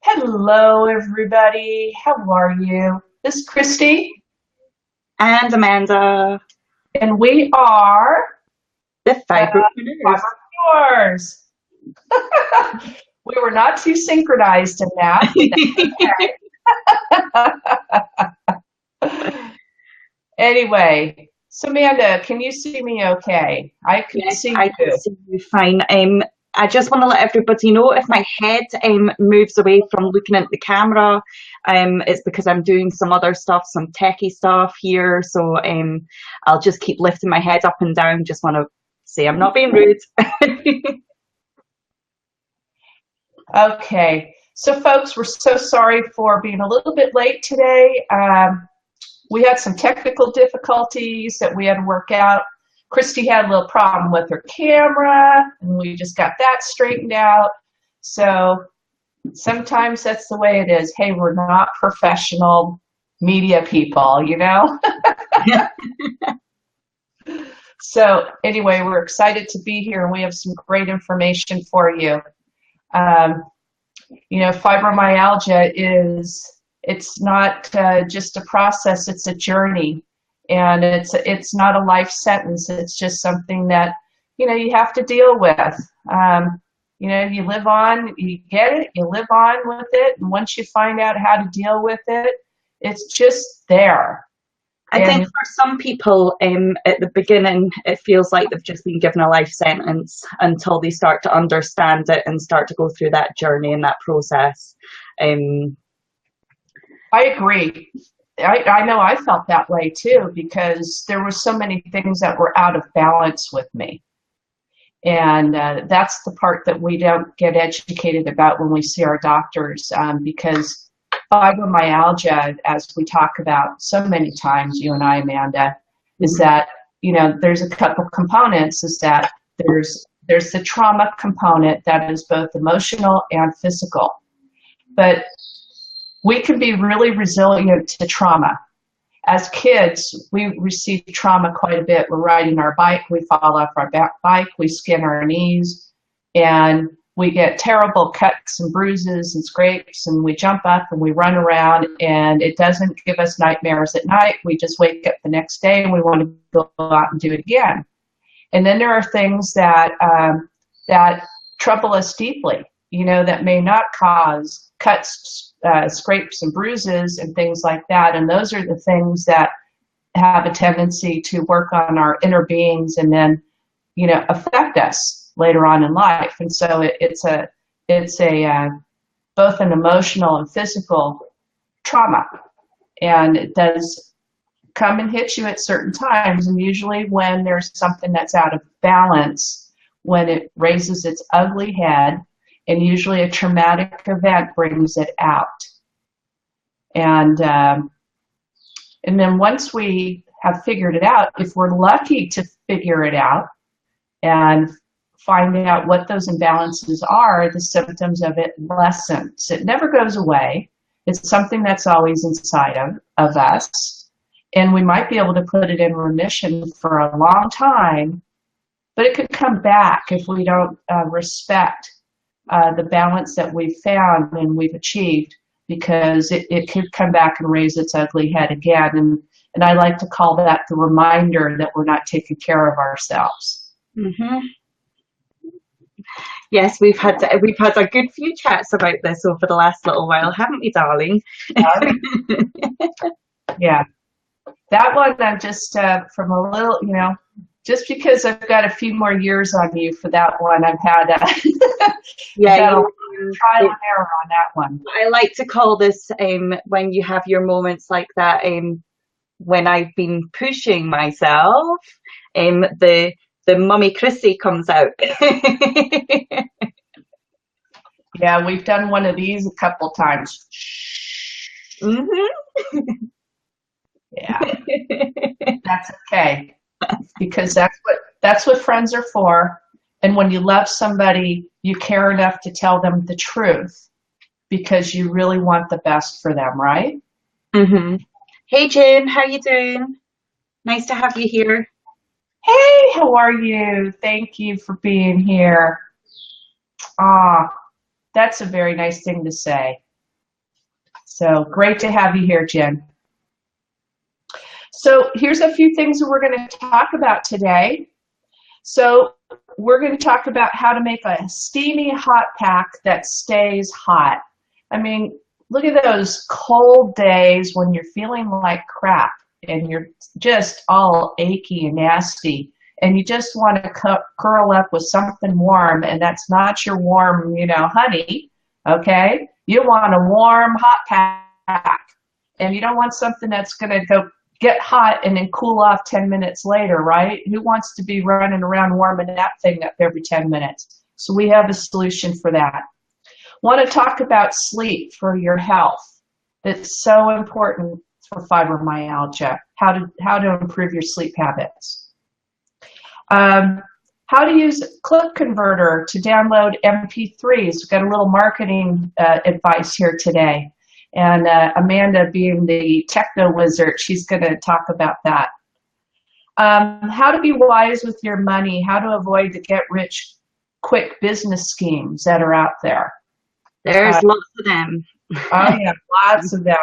Hello, everybody. How are you? This is Christy, And Amanda, and we are the uh, FibroPreneurs. FibroPreneurs. We were not too synchronized in that, but that's okay. Anyway, so Amanda, can you see me okay? I can Yes, see I can you. see you fine. I just want to let everybody know if my head moves away from looking at the camera, it's because I'm doing some other stuff, some techie stuff here. So I'll just keep lifting my head up and down. Just want to say I'm not being rude. Okay. So, folks, we're so sorry for being a little bit late today. We had some technical difficulties that we had to work out. Christy had a little problem with her camera, and we just got that straightened out. So sometimes that's the way it is. Hey, we're not professional media people, you know? So anyway, we're excited to be here, and we have some great information for you. Um, Fibromyalgia it's not just a process, it's a journey. And it's not a life sentence. It's just something that, you have to deal with. You live on, you get it, you live on with it. And once you find out how to deal with it, it's just there. I think And for some people, at the beginning, it feels like they've just been given a life sentence until they start to understand it and start to go through that journey and that process. I agree. I know I felt that way too, because there were so many things that were out of balance with me. And that's the part that we don't get educated about when we see our doctors, because fibromyalgia, as we talk about so many times, you and I, Amanda, is that, there's a couple components, is that there's the trauma component that is both emotional and physical. But we can be really resilient to trauma. As kids, we receive trauma quite a bit. We're riding our bike, we fall off our bike, we skin our knees, and we get terrible cuts and bruises and scrapes, and we jump up and we run around, and it doesn't give us nightmares at night. We just wake up the next day and we want to go out and do it again. And then there are things that trouble us deeply, that may not cause cuts, scrapes and bruises and things like that. And those are the things that have a tendency to work on our inner beings and then, affect us later on in life. And so it's a both an emotional and physical trauma. And it does come and hit you at certain times. And usually when there's something that's out of balance, when it raises its ugly head, and usually a traumatic event brings it out. And then once we have figured it out, if we're lucky to figure it out and find out what those imbalances are, the symptoms of it lessens. It never goes away. It's something that's always inside of us. And we might be able to put it in remission for a long time, but it could come back if we don't respect the balance that we've found and we've achieved, because it could come back and raise its ugly head again. And I like to call that the reminder that we're not taking care of ourselves. Mm-hmm. Yes, we've had a good few chats about this over the last little while, haven't we, darling? Yeah, that one I'm just from a little, just because I've got a few more years on you for that one, I've had yeah, trial and error on that one. I like to call this when you have your moments like that, when I've been pushing myself, the mummy Chrissy comes out. Yeah, we've done one of these a couple times. Mm-hmm. Yeah, that's okay, because that's what friends are for. And when you love somebody, you care enough to tell them the truth because you really want the best for them, right? Mm-hmm. Hey Jane, how you doing? Nice to have you here. Hey, how are you? Thank you for being here. Ah, that's a very nice thing to say. So great to have you here, Jen. So here's a few things that we're going to talk about today. So we're going to talk about how to make a steamy hot pack that stays hot. I mean, look at those cold days when you're feeling like crap and you're just all achy and nasty, and you just want to curl up with something warm, and that's not your warm, honey, okay? You want a warm hot pack, and you don't want something that's going to go get hot and then cool off 10 minutes later, right? Who wants to be running around warming that thing up every 10 minutes? So we have a solution for that. Want to talk about sleep for your health. It's so important for fibromyalgia, how to improve your sleep habits. How to use Click Converter to download MP3s. We've got a little marketing advice here today. And Amanda, being the techno wizard, she's going to talk about that. How to be wise with your money, how to avoid the get-rich-quick business schemes that are out there. There's lots of them. Oh, yeah, lots of them.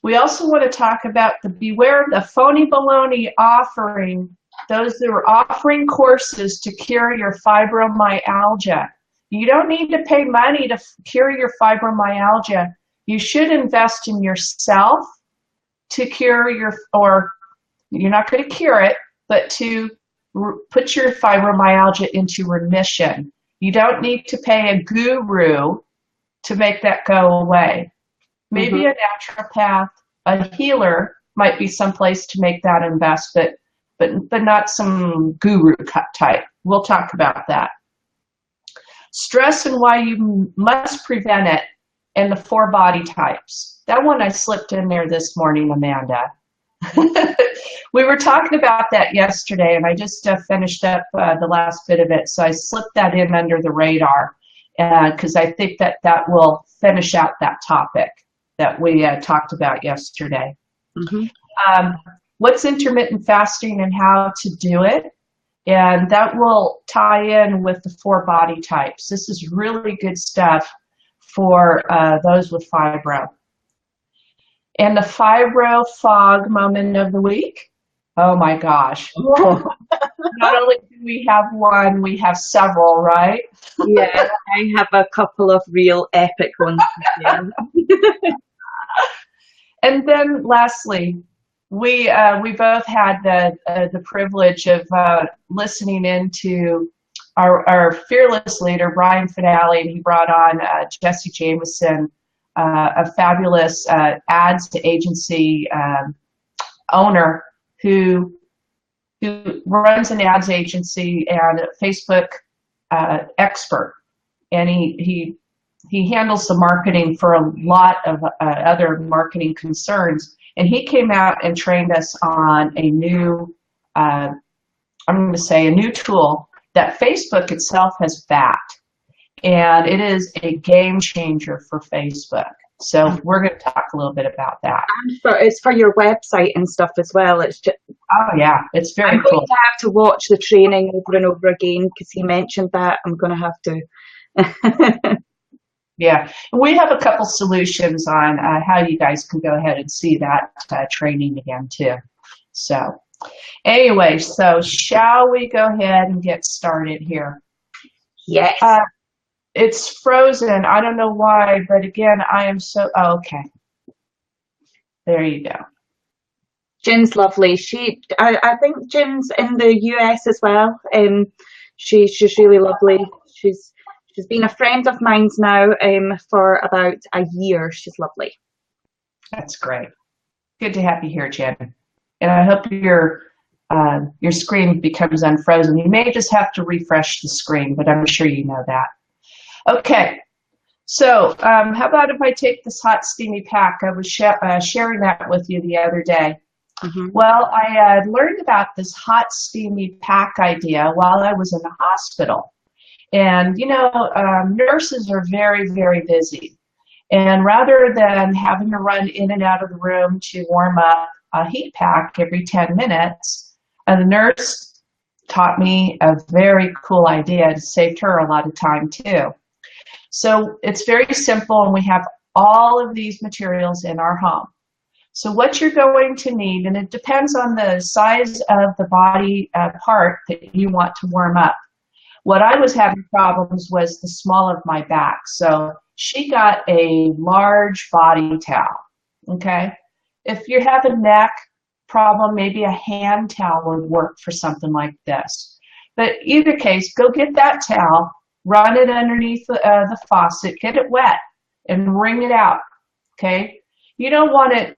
We also want to talk about beware of the phony baloney offering, those that are offering courses to cure your fibromyalgia. You don't need to pay money to cure your fibromyalgia. You should invest in yourself to cure or you're not going to cure it, but to put your fibromyalgia into remission. You don't need to pay a guru to make that go away. Maybe a naturopath, a healer might be someplace to make that investment, but not some guru type. We'll talk about that. Stress and why you must prevent it, and the 4 body types. That one I slipped in there this morning, Amanda. We were talking about that yesterday, and I just finished up the last bit of it, so I slipped that in under the radar because I think that will finish out that topic that we talked about yesterday. What's intermittent fasting and how to do it, and that will tie in with the 4 body types. This is really good stuff for those with fibro. And the fibro fog moment of the week, oh my gosh. Not only do we have one, we have several, right? Yeah, I have a couple of real epic ones. And then lastly, we both had the privilege of listening into our fearless leader, Brian Finale, and he brought on Jesse Jameson, a fabulous ads agency owner who runs an ads agency and a Facebook expert. And he handles the marketing for a lot of other marketing concerns. And he came out and trained us on a new, I'm going to say a new tool that Facebook itself has backed, and it is a game changer for Facebook. So we're going to talk a little bit about that. It's for your website and stuff as well. It's just, oh yeah, it's very I'm cool. going to have to watch the training over and over again because he mentioned that. I'm going to have to. Yeah, we have a couple solutions on how you guys can go ahead and see that training again too. So anyway, so shall we go ahead and get started here? Yes. It's frozen. I don't know why, but again, I am so, oh, okay. There you go. Jen's lovely. I think Jen's in the US as well. She's really lovely. She's been a friend of mine's now for about a year. She's lovely. That's great. Good to have you here, Jen. And I hope your screen becomes unfrozen. You may just have to refresh the screen, but I'm sure you know that. Okay, so how about if I take this hot steamy pack? I was sharing that with you the other day. Well, I learned about this hot steamy pack idea while I was in the hospital. And, you know, nurses are very, very busy. And rather than having to run in and out of the room to warm up a heat pack every 10 minutes, the nurse taught me a very cool idea. It saved her a lot of time too. So it's very simple, and we have all of these materials in our home. So what you're going to need, and it depends on the size of the body part that you want to warm up. What I was having problems was the small of my back. So she got a large body towel, okay? If you have a neck problem, maybe a hand towel would work for something like this. But either case, go get that towel, run it underneath the faucet, get it wet, and wring it out, okay? You don't want it,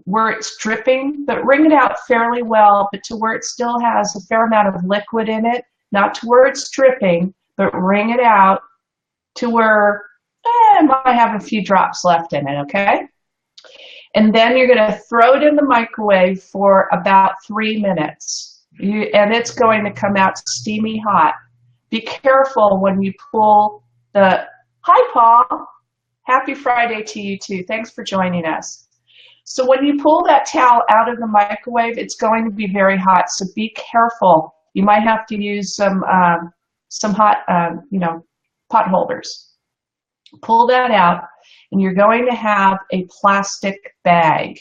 where it's dripping, but wring it out fairly well, but to where it still has a fair amount of liquid in it, not to where it's dripping, but wring it out to where it might have a few drops left in it, okay? And then you're going to throw it in the microwave for about 3 minutes. And it's going to come out steamy hot. Be careful when you pull the, hi Paul, happy Friday to you too. Thanks for joining us. So when you pull that towel out of the microwave, it's going to be very hot, so be careful. You might have to use some hot, pot holders. Pull that out, and you're going to have a plastic bag.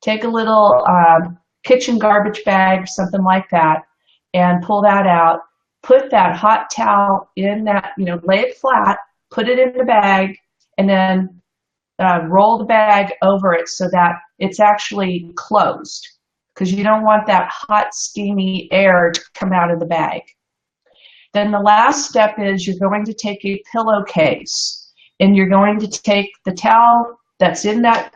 Take a little kitchen garbage bag or something like that, and pull that out. Put that hot towel in that, lay it flat, put it in the bag, and then roll the bag over it so that it's actually closed, because you don't want that hot, steamy air to come out of the bag. Then the last step is you're going to take a pillowcase, and you're going to take the towel that's in that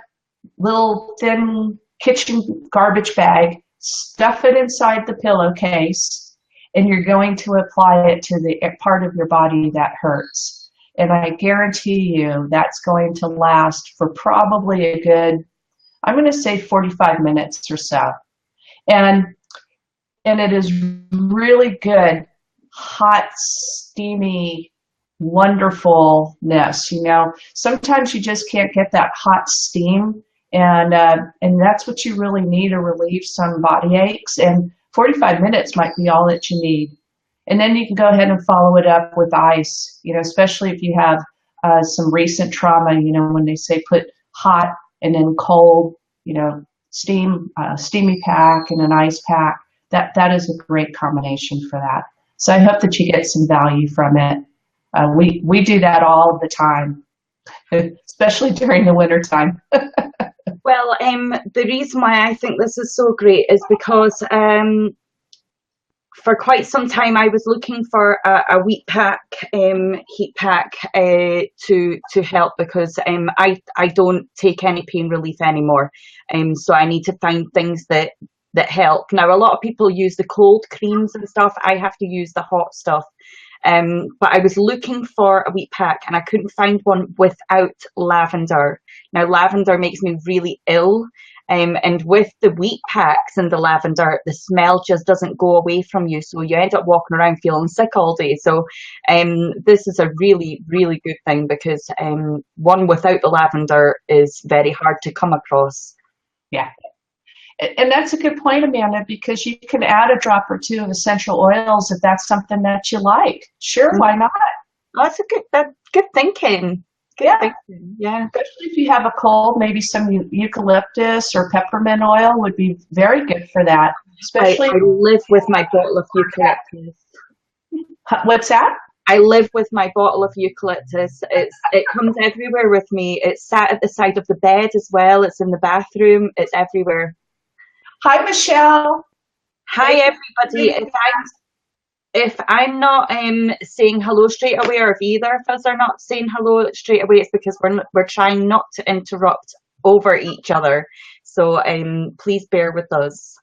little thin kitchen garbage bag, stuff it inside the pillowcase, and you're going to apply it to the part of your body that hurts. And I guarantee you that's going to last for probably a good, I'm going to say 45 minutes or so. And it is really good, hot, steamy, wonderfulness. Sometimes you just can't get that hot steam, and that's what you really need to relieve some body aches. And 45 minutes might be all that you need. And then you can go ahead and follow it up with ice, especially if you have some recent trauma, when they say put hot and then cold, steamy pack and an ice pack. That is a great combination for that. So I hope that you get some value from it. We do that all the time, especially during the winter time. Well, the reason why I think this is so great is because for quite some time I was looking for a wheat pack, heat pack to help, because I don't take any pain relief anymore. So I need to find things that help. Now, a lot of people use the cold creams and stuff. I have to use the hot stuff. But I was looking for a wheat pack, and I couldn't find one without lavender. Now, lavender makes me really ill. And with the wheat packs and the lavender, the smell just doesn't go away from you. So you end up walking around feeling sick all day. So this is a really, really good thing, because one without the lavender is very hard to come across. Yeah. And that's a good point, Amanda, because you can add a drop or two of essential oils if that's something that you like. Sure, why not? That's good thinking. Yeah. Yeah. Especially if you have a cold, maybe some eucalyptus or peppermint oil would be very good for that. Especially, I live with my bottle of eucalyptus. What's that? I live with my bottle of eucalyptus. It comes everywhere with me. It's sat at the side of the bed as well. It's in the bathroom. It's everywhere. Hi, Michelle. Hi, everybody. If I'm not saying hello straight away, or if either of us are not saying hello straight away, it's because we're trying not to interrupt over each other. So please bear with us.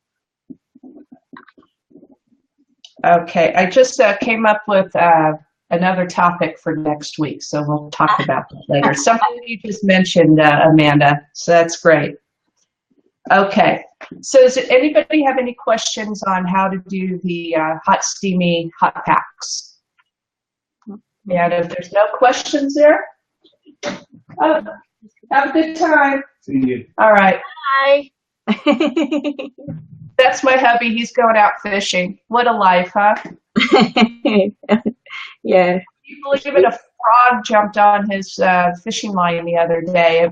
Okay, I just came up with another topic for next week, so we'll talk about that later. Something you just mentioned, Amanda, so that's great. Okay, so does anybody have any questions on how to do the hot, steamy hot packs? And if there's no questions there, have a good time. See you. All right. Bye. That's my hubby. He's going out fishing. What a life, huh? Yeah. You believe in a frog jumped on his fishing line the other day.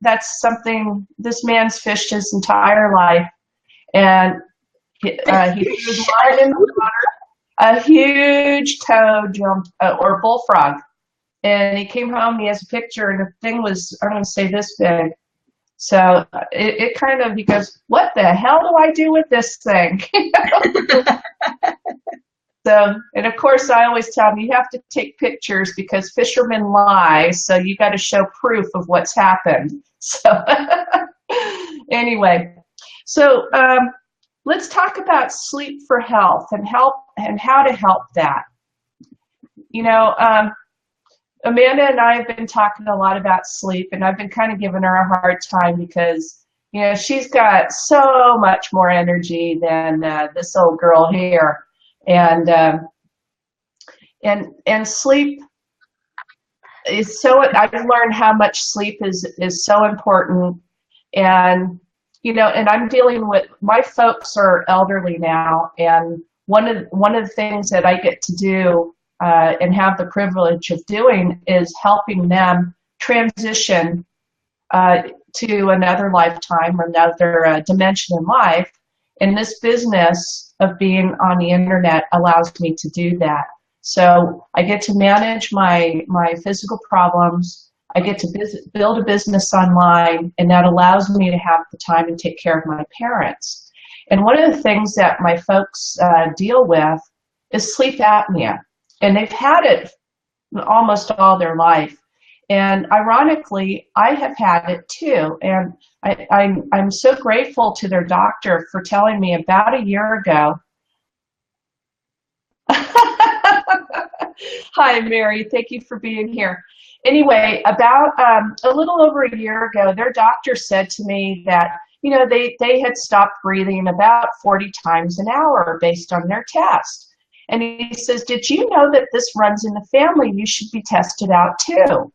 That's something this man's fished his entire life, and he threw the line in the water. A huge toad jumped, or bullfrog, and he came home. He has a picture, and the thing was, I'm going to say, this big. So it kind of, he goes, "What the hell do I do with this thing?" So, and of course, I always tell them you have to take pictures because fishermen lie. So you got to show proof of what's happened. So anyway, so let's talk about sleep for health and how to help that. You know, Amanda and I have been talking a lot about sleep, and I've been kind of giving her a hard time because, you know, she's got so much more energy than this old girl here. And sleep is so, I've learned how much sleep is so important. And, you know, and I'm dealing with, my folks are elderly now, and one of the things that I get to do and have the privilege of doing is helping them transition to another lifetime or another dimension in life. And this business of being on the internet allows me to do that. So I get to manage my physical problems. I get to build a business online, and that allows me to have the time to take care of my parents. And one of the things that my folks deal with is sleep apnea. And they've had it almost all their life. And ironically, I have had it too. And I'm so grateful to their doctor for telling me about a year ago. Hi, Mary. Thank you for being here. Anyway, about a little over a year ago, their doctor said to me that, you know, they had stopped breathing about 40 times an hour based on their test. And he says, "Did you know that this runs in the family? You should be tested out too."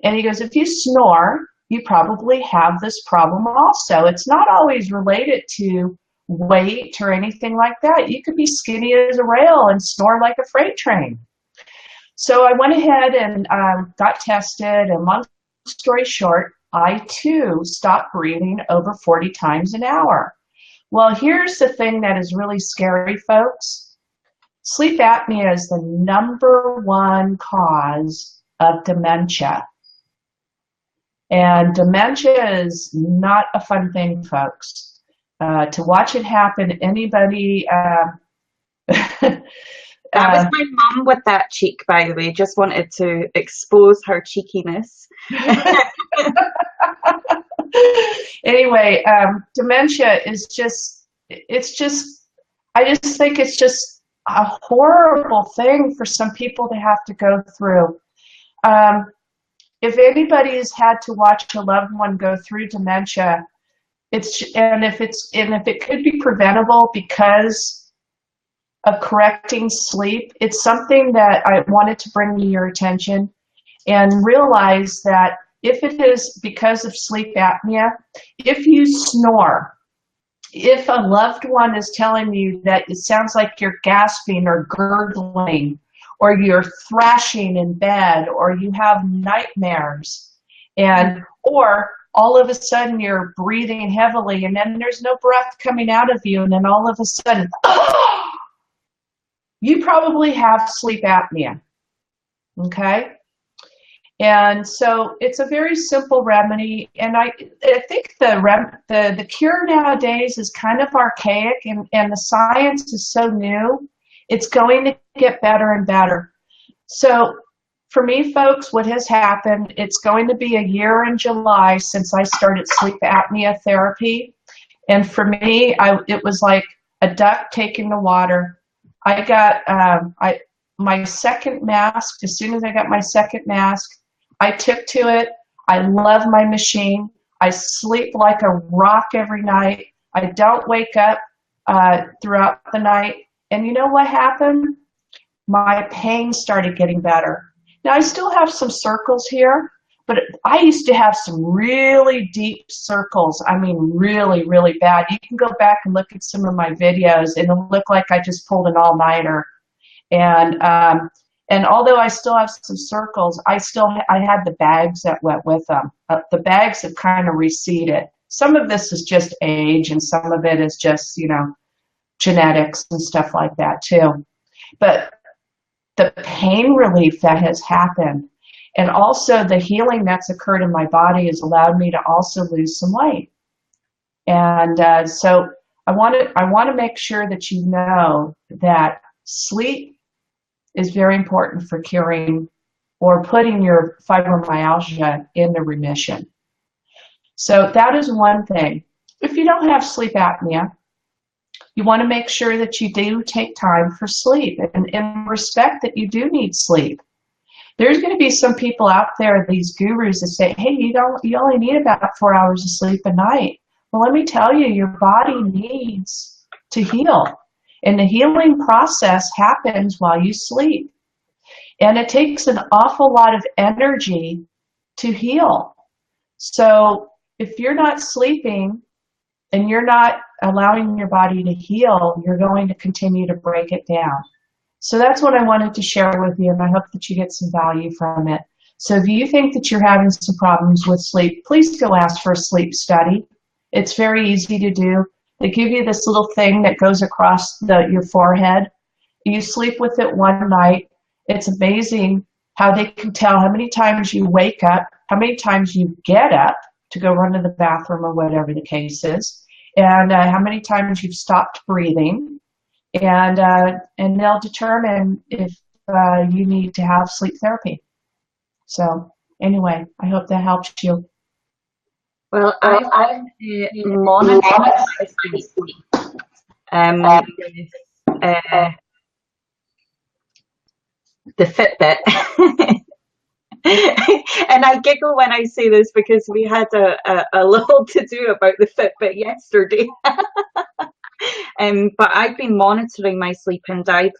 And he goes, "If you snore, you probably have this problem also. It's not always related to weight or anything like that. You could be skinny as a rail and snore like a freight train." So I went ahead and got tested, and long story short, I too stopped breathing over 40 times an hour. Well, here's the thing that is really scary, folks. Sleep apnea is the #1 cause of dementia. And dementia is not a fun thing, folks. To watch it happen, anybody... That was my mum with that cheek, by the way. Just wanted to expose her cheekiness. Anyway, dementia is just, I just think it's just a horrible thing for some people to have to go through. If anybody's had to watch a loved one go through dementia, if it could be preventable because of correcting sleep, it's something that I wanted to bring to your attention, and realize that if it is because of sleep apnea, if you snore, if a loved one is telling you that it sounds like you're gasping or gurgling, or you're thrashing in bed, or you have nightmares, or all of a sudden you're breathing heavily and then there's no breath coming out of you, and then all of a sudden, you probably have sleep apnea, okay? And so it's a very simple remedy, and I think the cure nowadays is kind of archaic, and the science is so new. It's going to get better and better. So for me, folks, what has happened, it's going to be a year in July since I started sleep apnea therapy. And for me, it was like a duck taking the water. I got my second mask. As soon as I got my second mask, I took to it. I love my machine. I sleep like a rock every night. I don't wake up throughout the night. And you know what happened? My pain started getting better. Now, I still have some circles here, but I used to have some really deep circles. I mean, really, really bad. You can go back and look at some of my videos, and it'll look like I just pulled an all-nighter. And And although I still have some circles, I had the bags that went with them. The bags have kind of receded. Some of this is just age, and some of it is just, you know, genetics and stuff like that too. But the pain relief that has happened, and also the healing that's occurred in my body, has allowed me to also lose some weight. And so I want to make sure that you know that sleep is very important for curing or putting your fibromyalgia into remission. So that is one thing. If you don't have sleep apnea, you want to make sure that you do take time for sleep and respect that you do need sleep. There's going to be some people out there, these gurus, that say, hey, you only need about 4 hours of sleep a night. Well, let me tell you, your body needs to heal. And the healing process happens while you sleep. And it takes an awful lot of energy to heal. So if you're not sleeping and you're not allowing your body to heal, you're going to continue to break it down. So that's what I wanted to share with you, and I hope that you get some value from it. So if you think that you're having some problems with sleep, please go ask for a sleep study. It's very easy to do. They give you this little thing that goes across your forehead. You sleep with it one night. It's amazing how they can tell how many times you wake up, how many times you get up to go run to the bathroom or whatever the case is, and how many times you've stopped breathing. And they'll determine if you need to have sleep therapy. So anyway, I hope that helps you. Well, I've monitored my sleep the Fitbit. And I giggle when I say this because we had a little to do about the Fitbit yesterday. But I've been monitoring my sleep, and I've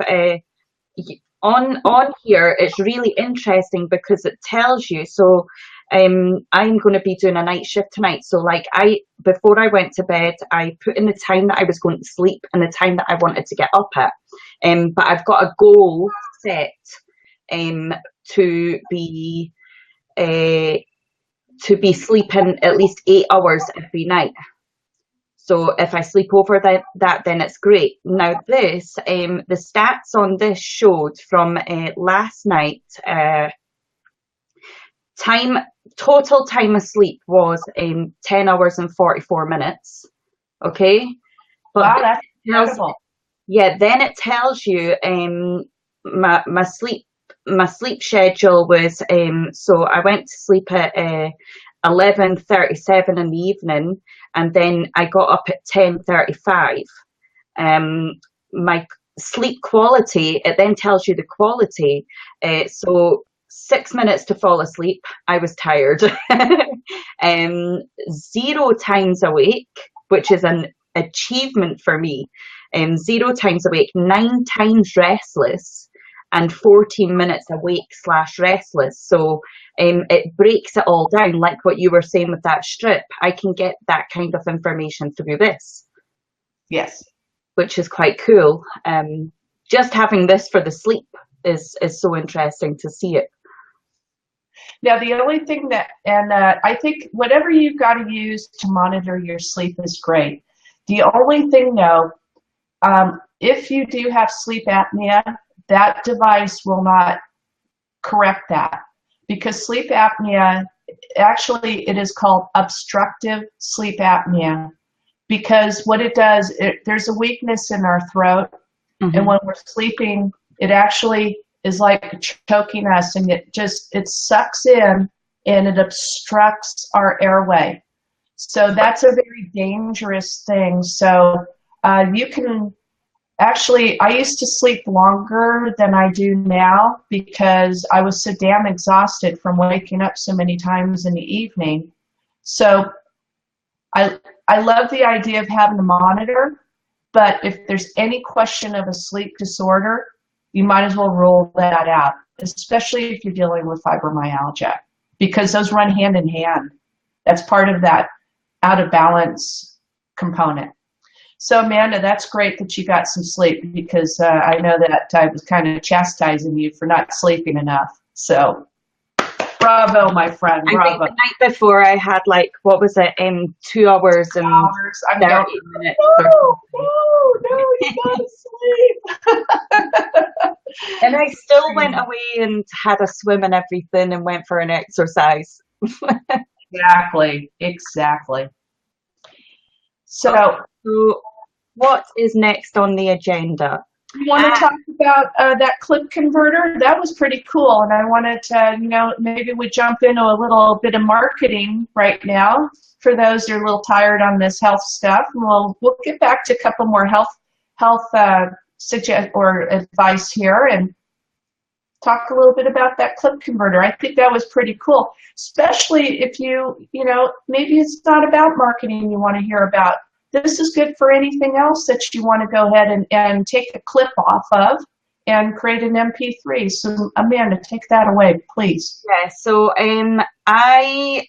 on here it's really interesting because it tells you. So I'm going to be doing a night shift tonight. So like before I went to bed, I put in the time that I was going to sleep and the time that I wanted to get up at. But I've got a goal set to be sleeping at least 8 hours every night. So if I sleep over that, then it's great. Now this, the stats on this showed from last night, total time of sleep was 10 hours and 44 minutes. Okay. But wow, that's incredible. Yeah, then it tells you my sleep schedule was, so I went to sleep at 11:37 in the evening, and then I got up at 10:35. My sleep quality, it then tells you the quality. So 6 minutes to fall asleep, I was tired. 0 times awake, which is an achievement for me. 0 times awake, 9 times restless, and 14 minutes awake/restless. So it breaks it all down, like what you were saying with that strip. I can get that kind of information through this. Yes. Which is quite cool. Just having this for the sleep is so interesting to see it. Now, the only thing that, and I think whatever you've got to use to monitor your sleep is great. The only thing, though, if you do have sleep apnea, that device will not correct that, because sleep apnea, actually it is called obstructive sleep apnea, because what it does, there's a weakness in our throat, and when we're sleeping, it actually is like choking us, and it sucks in and it obstructs our airway. So that's a very dangerous thing. So you can actually, I used to sleep longer than I do now because I was so damn exhausted from waking up so many times in the evening. So I love the idea of having a monitor, but if there's any question of a sleep disorder, you might as well rule that out, especially if you're dealing with fibromyalgia, because those run hand in hand. That's part of that out of balance component. So Amanda, that's great that you got some sleep, because I know that I was kind of chastising you for not sleeping enough. So bravo, my friend, I think bravo. the night before I had like, what was it, 2 hours and I'm 30 going, minutes or something. no, you gotta sleep. And I still went away and had a swim and everything and went for an exercise. Exactly. So, So what is next on the agenda? you want to talk about that clip converter? That was pretty cool, and I wanted to, maybe we jump into a little bit of marketing right now for those who are a little tired on this health stuff. And we'll get back to a couple more health suggest or advice here, and talk a little bit about that clip converter. I think that was pretty cool, especially if maybe it's not about marketing you want to hear about. This is good for anything else that you want to go ahead and take a clip off of and create an MP3. So Amanda, take that away, please. Yeah, so I,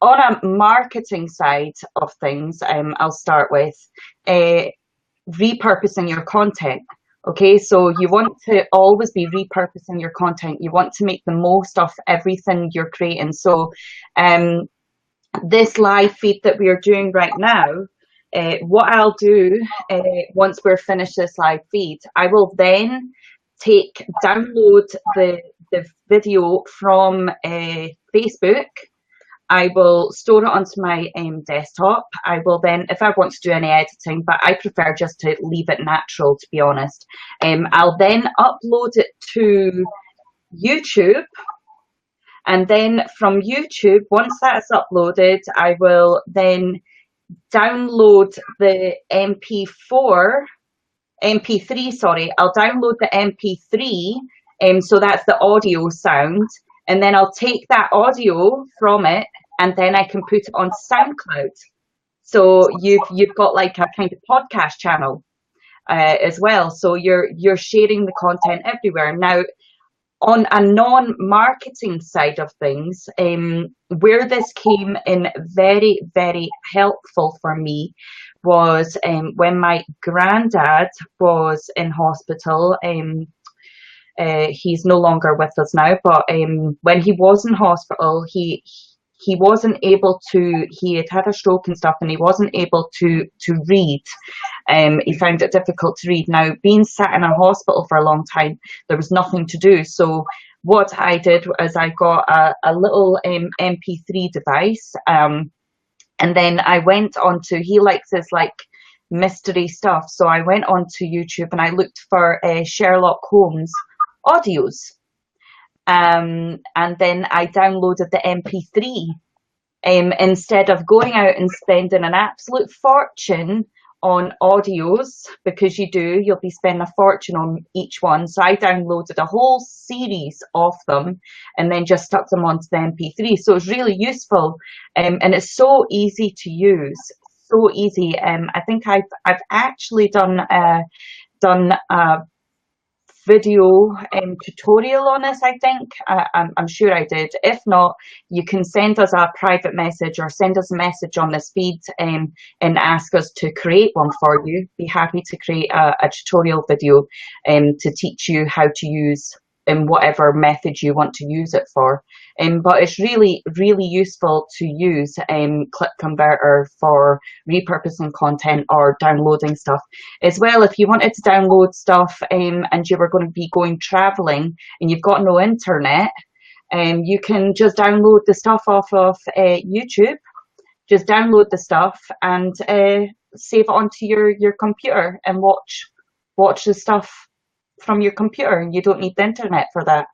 on a marketing side of things, I'll start with repurposing your content. Okay, so you want to always be repurposing your content. You want to make the most of everything you're creating. So this live feed that we are doing right now, what I'll do once we're finished this live feed, I will then download the video from Facebook. I will store it onto my desktop. I will then, if I want to do any editing, but I prefer just to leave it natural, to be honest. I'll then upload it to YouTube. And then from YouTube, once that's uploaded, I will then download the MP3, sorry. I'll download the MP3, so that's the audio sound. And then I'll take that audio from it, and then I can put it on SoundCloud. So you've got like a kind of podcast channel as well. So you're sharing the content everywhere. Now, on a non-marketing side of things, where this came in very, very helpful for me was when my granddad was in hospital. He's no longer with us now, but when he was in hospital, he wasn't able to, he had a stroke and stuff, and he wasn't able to read. He found it difficult to read. Now, being sat in a hospital for a long time, there was nothing to do. So what I did was I got a little MP3 device, and then I went on to, he likes this like mystery stuff. So I went onto YouTube and I looked for Sherlock Holmes audios, and then I downloaded the MP3 instead of going out and spending an absolute fortune on audios, because you'll be spending a fortune on each one. So I downloaded a whole series of them and then just stuck them onto the MP3. So it's really useful, and it's so easy to use, so easy. I think I've actually done a video tutorial on this. I think I'm sure I did. If not, you can send us a private message or send us a message on this feed and ask us to create one for you. Be happy to create a tutorial video to teach you how to use in whatever method you want to use it for. But it's really, really useful to use Clip Converter for repurposing content or downloading stuff. As well, if you wanted to download stuff and you were going to be going traveling and you've got no internet, you can just download the stuff off of YouTube. Just download the stuff and save it onto your computer and watch the stuff from your computer, and you don't need the internet for that,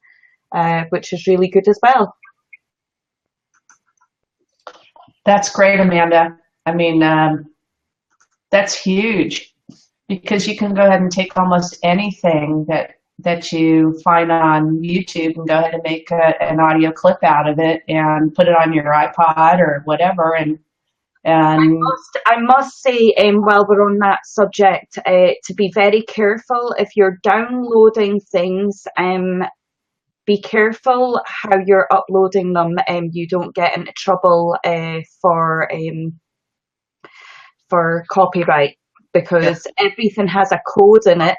which is really good as well. That's great, Amanda. I mean, that's huge, because you can go ahead and take almost anything that you find on YouTube and go ahead and make an audio clip out of it and put it on your iPod or whatever. And I must say, while we're on that subject, to be very careful if you're downloading things. Be careful how you're uploading them. You don't get into trouble for copyright. because everything has a code in it.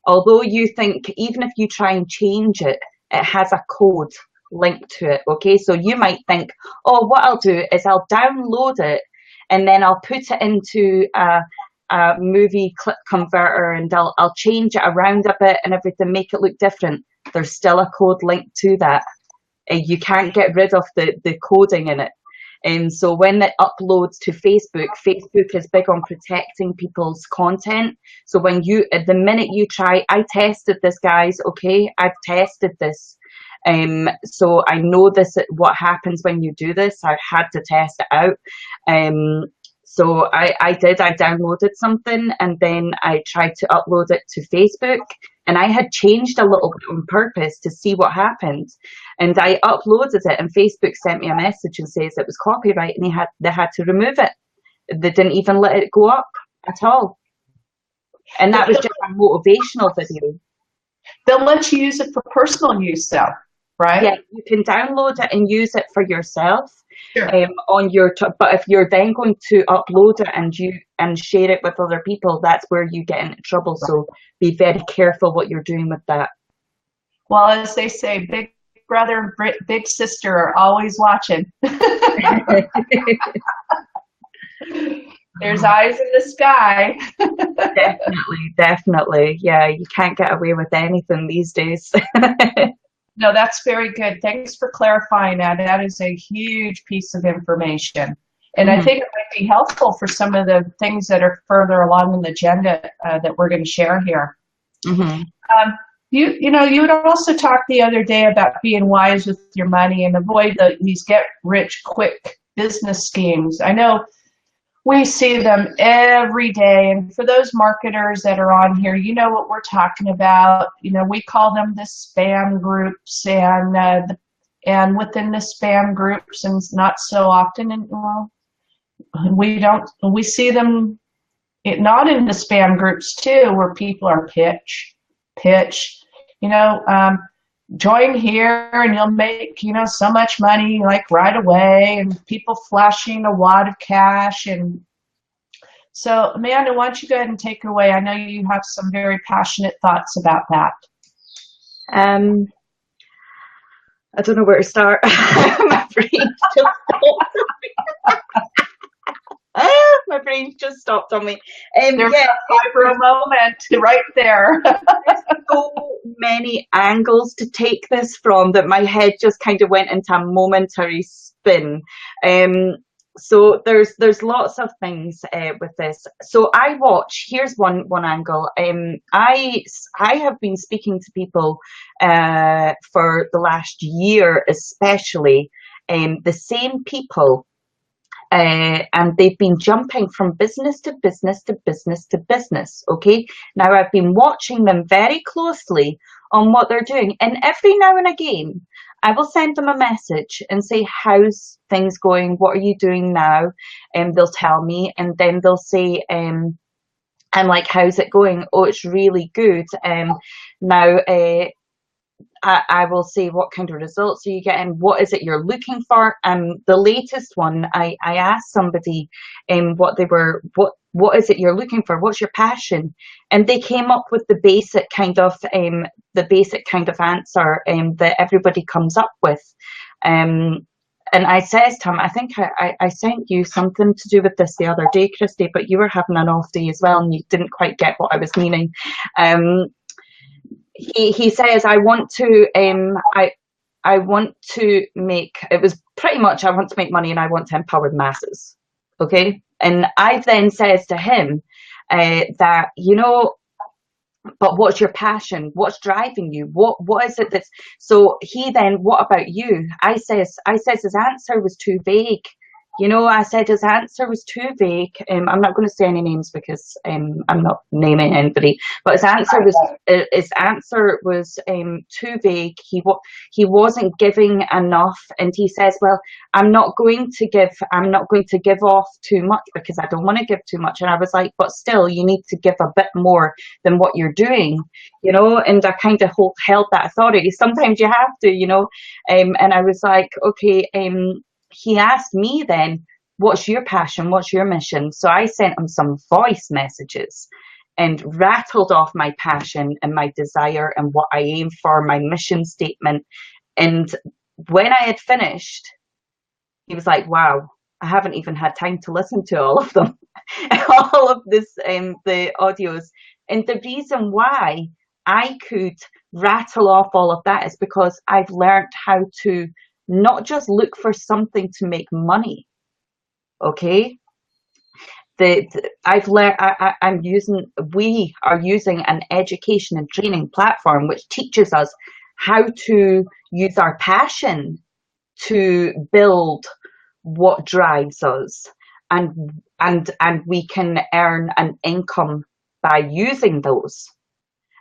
Although you think, even if you try and change it, it has a code linked to it. Okay, so you might think, oh, what I'll do is I'll download it and then I'll put it into a movie clip converter, and I'll change it around a bit and everything, make it look different. There's still a code linked to that. You can't get rid of the coding in it. And so when it uploads to Facebook, Facebook is big on protecting people's content. So when the minute you try, I tested this, guys, okay? I've tested this. So I know what happens when you do this. I've had to test it out. So I downloaded something and then I tried to upload it to Facebook, and I had changed a little bit on purpose to see what happened. And I uploaded it and Facebook sent me a message and says it was copyright, and they had to remove it. They didn't even let it go up at all. And that was just a motivational video. They'll let you use it for personal use though, right? Yeah, you can download it and use it for yourself. Sure. But if you're then going to upload it and share it with other people, that's where you get into trouble. So be very careful what you're doing with that. Well, as they say, big brother and big sister are always watching. There's eyes in the sky. Definitely. Yeah, you can't get away with anything these days. No, that's very good. Thanks for clarifying that. That is a huge piece of information. And I think it might be helpful for some of the things that are further along in the agenda that we're going to share here. You had also talked the other day about being wise with your money and avoid these get-rich-quick business schemes. I know we see them every day, and for those marketers that are on here, you know what we're talking about. You know, we call them the spam groups, and within the spam groups, and not so often, and well, we see them not in the spam groups too, where people are pitch, join here and you'll make, so much money like right away, and people flashing a wad of cash. And so, Amanda, why don't you go ahead and take it away? I know you have some very passionate thoughts about that. I don't know where to start. My brain my brain just stopped on me. There's a fibro moment right there. There's so many angles to take this from that my head just kind of went into a momentary spin. So there's lots of things with this. So here's one angle. I have been speaking to people for the last year, especially, the same people. And they've been jumping from business to business to business to business. Okay, now I've been watching them very closely on what they're doing, and every now and again I will send them a message and say, how's things going, what are you doing now? And they'll tell me, and then they'll say, I'm like, how's it going? Oh, it's really good. Now I will say, what kind of results are you getting? What is it you're looking for? The latest one, I asked somebody what is it you're looking for? What's your passion? And they came up with the basic kind of answer that everybody comes up with. And I says to him, I think I sent you something to do with this the other day, Christy, but you were having an off day as well, and you didn't quite get what I was meaning. He says, I want to make, it was pretty much, I want to make money and I want to empower the masses. Okay. And I then says to him that, but what's your passion? What's driving you? What is it that's, so he then, what about you? I says his answer was too vague. I said his answer was too vague. I'm not going to say any names because I'm not naming anybody. But his answer was too vague. He wasn't giving enough, and he says, "Well, I'm not going to give off too much because I don't want to give too much." And I was like, "But still, you need to give a bit more than what you're doing, And I kind of held that authority. Sometimes you have to, And I was like, okay. He asked me then, what's your passion? What's your mission? So I sent him some voice messages and rattled off my passion and my desire and what I aim for, my mission statement. And when I had finished, he was like, wow, I haven't even had time to listen to all of them, all of this, the audios. And the reason why I could rattle off all of that is because I've learned how to not just look for something to make money. Okay. I've learned, we are using an education and training platform which teaches us how to use our passion to build what drives us, and we can earn an income by using those.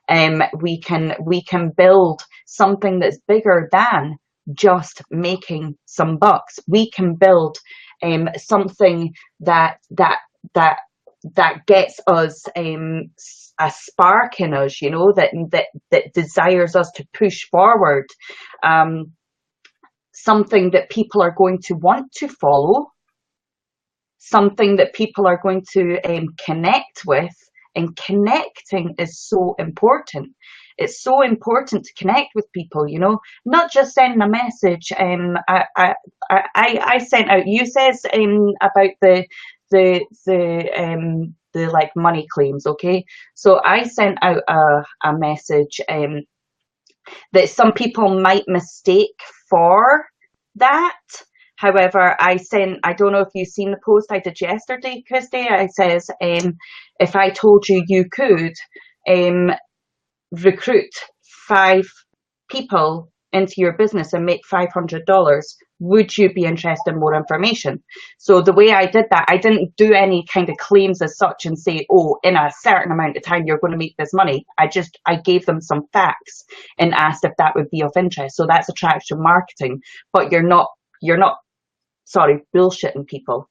We can build something that's bigger than just making some bucks. We can build something that gets us a spark in us, you know, that desires us to push forward. Something that people are going to want to follow, something that people are going to connect with. And connecting is so important. It's so important to connect with people, you know, not just sending a message. I sent out, you says about the like money claims, okay? So I sent out a message that some people might mistake for that. However, I don't know if you've seen the post I did yesterday, Christy. I says, if I told you you could recruit 5 people into your business and make $500, would you be interested in more information? So the way I did that, I didn't do any kind of claims as such and say, oh, in a certain amount of time you're going to make this money. I gave them some facts and asked if that would be of interest. So that's attraction marketing, but you're not bullshitting people.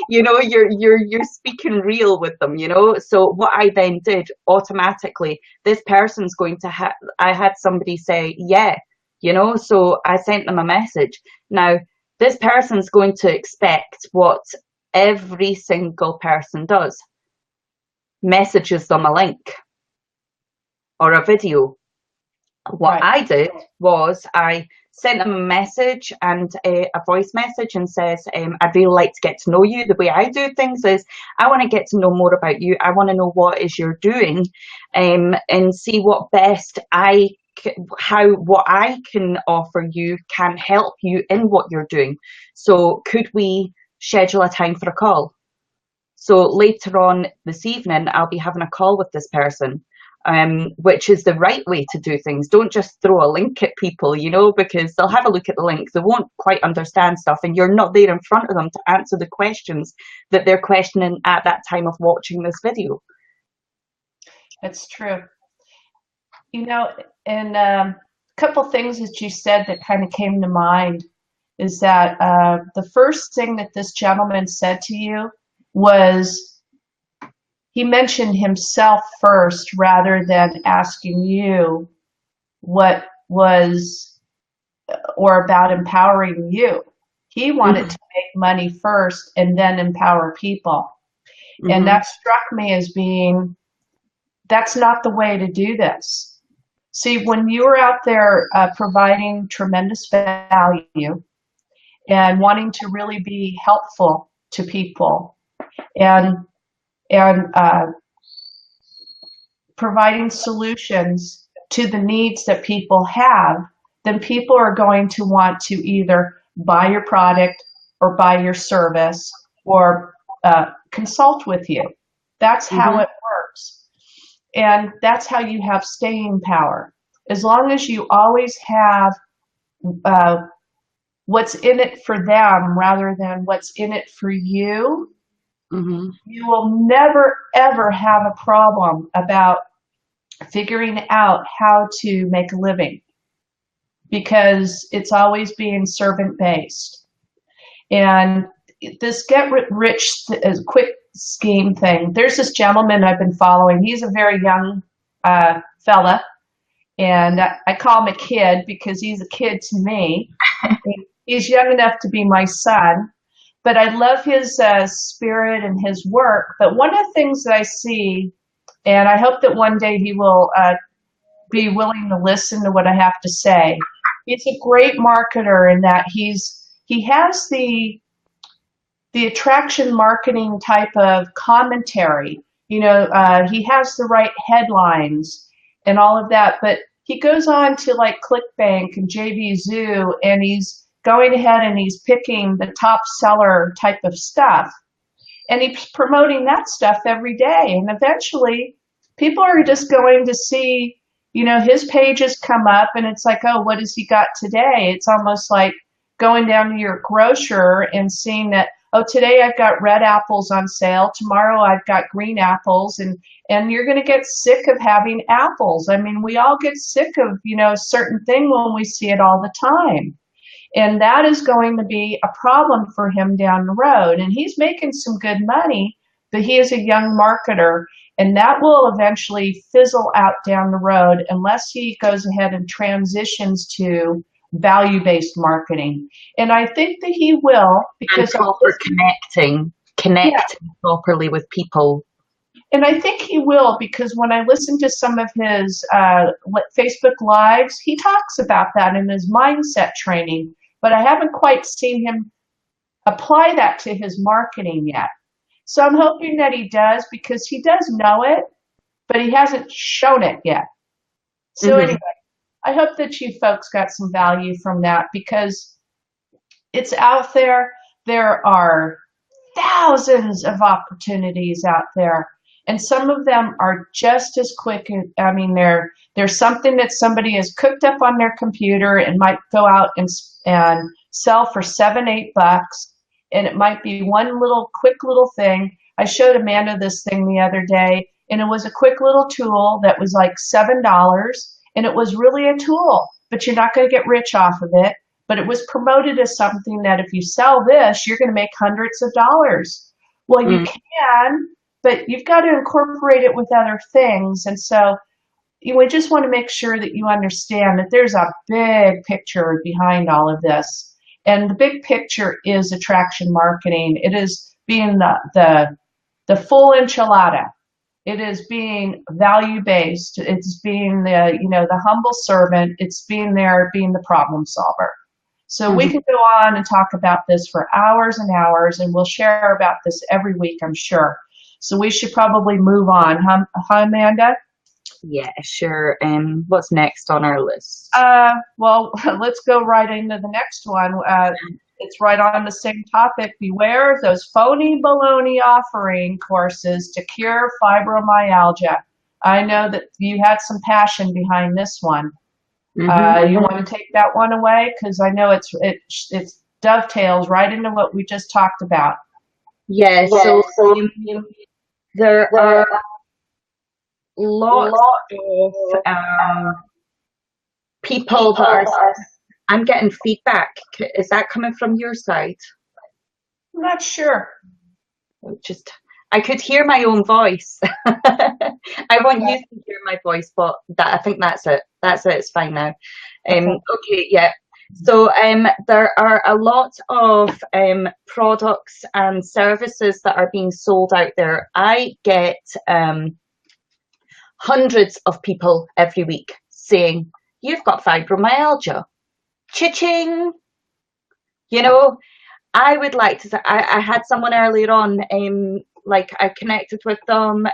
You know, you're speaking real with them, you know. So what I then did automatically, this person's going to have, I had somebody say, yeah, you know, so I sent them a message. Now, this person's going to expect what every single person does, messages them a link or a video. What I did was I sent them a message and a voice message and says, I'd really like to get to know you. The way I do things is I want to get to know more about you. I want to know what is you're doing, and see what best what I can offer you can help you in what you're doing. So could we schedule a time for a call? So later on this evening, I'll be having a call with this person. Which is the right way to do things. Don't just throw a link at people, you know, because they'll have a look at the link, they won't quite understand stuff, and you're not there in front of them to answer the questions that they're questioning at that time of watching this video. It's true. You know, and a couple things that you said that kind of came to mind is that the first thing that this gentleman said to you was, he mentioned himself first rather than asking you what was, or about empowering you. He wanted to make money first and then empower people. And that struck me as being, that's not the way to do this. See, when you're out there providing tremendous value and wanting to really be helpful to people and providing solutions to the needs that people have, then people are going to want to either buy your product or buy your service or consult with you. That's how it works. And that's how you have staying power. As long as you always have what's in it for them rather than what's in it for you, you will never, ever have a problem about figuring out how to make a living, because it's always being servant-based. And this get-rich quick scheme thing, there's this gentleman I've been following. He's a very young fella, and I call him a kid because he's a kid to me. He's young enough to be my son. but I love his spirit and his work. But one of the things that I see, and I hope that one day he will be willing to listen to what I have to say. He's a great marketer in that he has the attraction marketing type of commentary. He has the right headlines and all of that, but he goes on to like ClickBank and JV Zoo, and he's going ahead and he's picking the top seller type of stuff, and he's promoting that stuff every day. And eventually people are just going to see, his pages come up, and it's like, oh, what has he got today? It's almost like going down to your grocer and seeing that, oh, today I've got red apples on sale. Tomorrow I've got green apples, and you're going to get sick of having apples. I mean, we all get sick of, a certain thing when we see it all the time. And that is going to be a problem for him down the road. And he's making some good money, but he is a young marketer, and that will eventually fizzle out down the road unless he goes ahead and transitions to value-based marketing. And I think that he will, because proper connecting properly with people. And I think he will, because when I listen to some of his Facebook Lives, he talks about that in his mindset training, but I haven't quite seen him apply that to his marketing yet. So I'm hoping that he does, because he does know it, but he hasn't shown it yet. So anyway, I hope that you folks got some value from that, because it's out there. There are thousands of opportunities out there, and some of them are just as quick. I mean, there's something that somebody has cooked up on their computer and might go out and sell for $7-8, and it might be one quick little thing. I showed Amanda this thing the other day, and it was a quick little tool that was like $7. And it was really a tool, but you're not going to get rich off of it. But it was promoted as something that if you sell this, you're going to make hundreds of dollars. Well, you can, but you've got to incorporate it with other things. And so we just want to make sure that you understand that there's a big picture behind all of this. And the big picture is attraction marketing. It is being the full enchilada. It is being value-based. It's being the humble servant. It's being the problem solver. So we could go on and talk about this for hours and hours, and we'll share about this every week, I'm sure. So we should probably move on. Huh, Amanda? Yeah, sure. What's next on our list? Well, let's go right into the next one. It's right on the same topic. Beware of those phony baloney offering courses to cure fibromyalgia. I know that you had some passion behind this one. You want to take that one away? Because I know it dovetails right into what we just talked about. Yeah, so there are lots of people that are... I'm getting feedback. Is that coming from your side? I'm not sure. I could hear my own voice. I want you to hear my voice, but I think that's it. That's it. It's fine now. Okay, yeah. So there are a lot of products and services that are being sold out there. I get hundreds of people every week saying, "You've got fibromyalgia." Cha-ching! I would like to say, I had someone earlier on, I connected with them,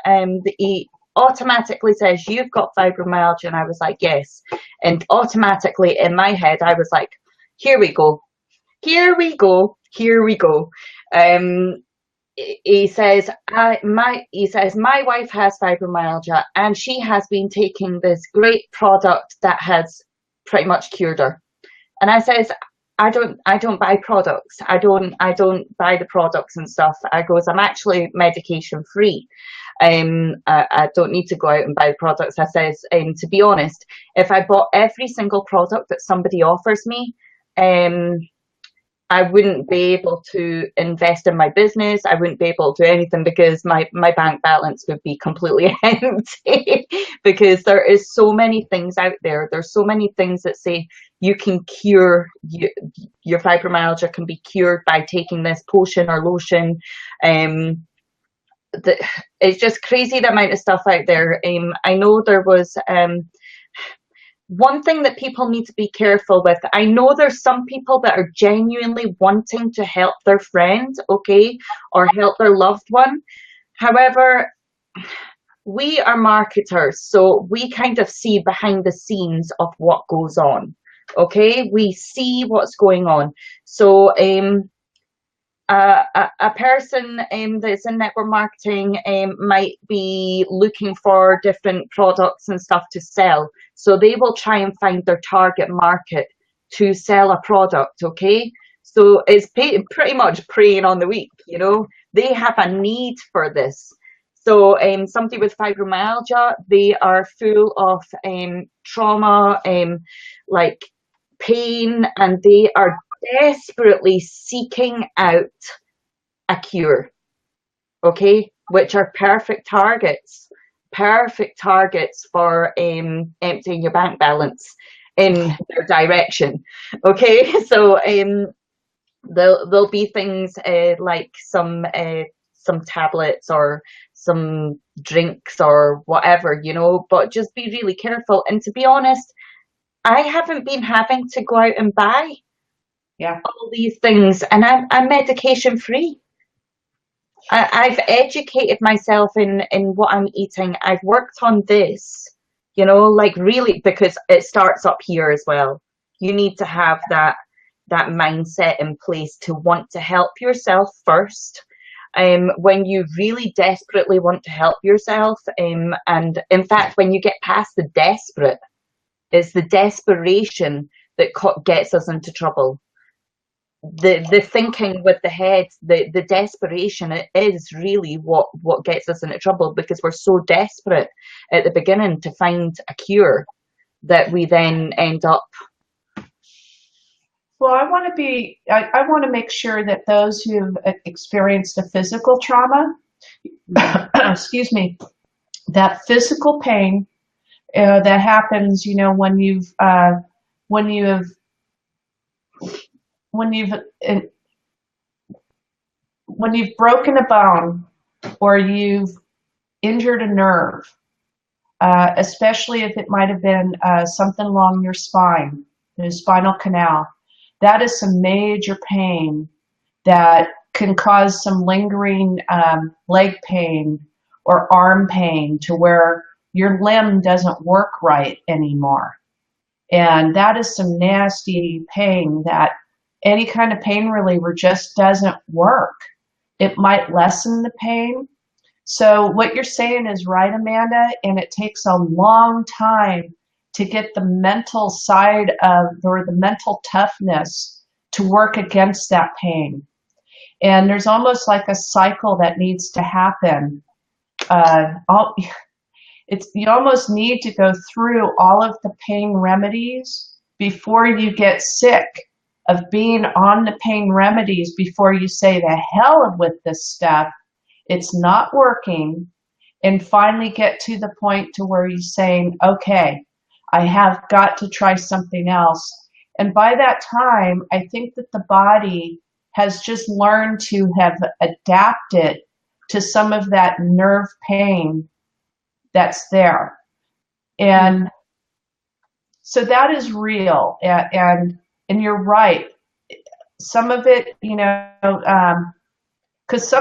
he automatically says, "You've got fibromyalgia," and I was like, "Yes." And automatically in my head, I was like, here we go. He says, my wife has fibromyalgia, and she has been taking this great product that has pretty much cured her. And I says, I don't buy products. I don't buy the products and stuff. I goes, I'm actually medication free. I don't need to go out and buy products. I says, to be honest, if I bought every single product that somebody offers me, I wouldn't be able to invest in my business. I wouldn't be able to do anything because my bank balance would be completely empty because there is so many things out there. There's so many things that say you can cure your fibromyalgia can be cured by taking this potion or lotion. It's just crazy the amount of stuff out there. I know there was one thing that people need to be careful with. I know there's some people that are genuinely wanting to help their friend, okay, or help their loved one. However, we are marketers, so we kind of see behind the scenes of what goes on, okay? We see what's going on. So a person that's in network marketing might be looking for different products and stuff to sell. So they will try and find their target market to sell a product, okay? So it's pretty much preying on the weak, you know? They have a need for this. So somebody with fibromyalgia, they are full of trauma, like pain, and they are desperately seeking out a cure, okay, which are perfect targets for emptying your bank balance in their direction, okay? So there'll be things like some tablets or some drinks or whatever, you know, but just be really careful. And to be honest, I haven't been having to go out and buy all these things, and I'm medication free. I've educated myself in what I'm eating. I've worked on this, you know, like really, because it starts up here as well. You need to have that mindset in place to want to help yourself first. When you really desperately want to help yourself, and in fact, when you get past the desperate, it's the desperation that gets us into trouble. The thinking with the head, the desperation, it is really what gets us into trouble, because we're so desperate at the beginning to find a cure that we then end up. Well, I want to make sure that those who've experienced a physical trauma, excuse me, that physical pain that happens, you know, when you've broken a bone or you've injured a nerve, especially if it might have been something along your spine, the spinal canal, that is some major pain that can cause some lingering leg pain or arm pain to where your limb doesn't work right anymore. And that is some nasty pain that any kind of pain reliever just doesn't work. It might lessen the pain. So what you're saying is right, Amanda, and it takes a long time to get the mental side of, or the mental toughness to work against that pain. And there's almost like a cycle that needs to happen. You almost need to go through all of the pain remedies before you get sick of being on the pain remedies, before you say the hell with this stuff, it's not working, and finally get to the point to where you're saying, okay, I have got to try something else. And by that time, I think that the body has just learned to have adapted to some of that nerve pain that's there. And so that is real. And you're right. Some of it, you know, because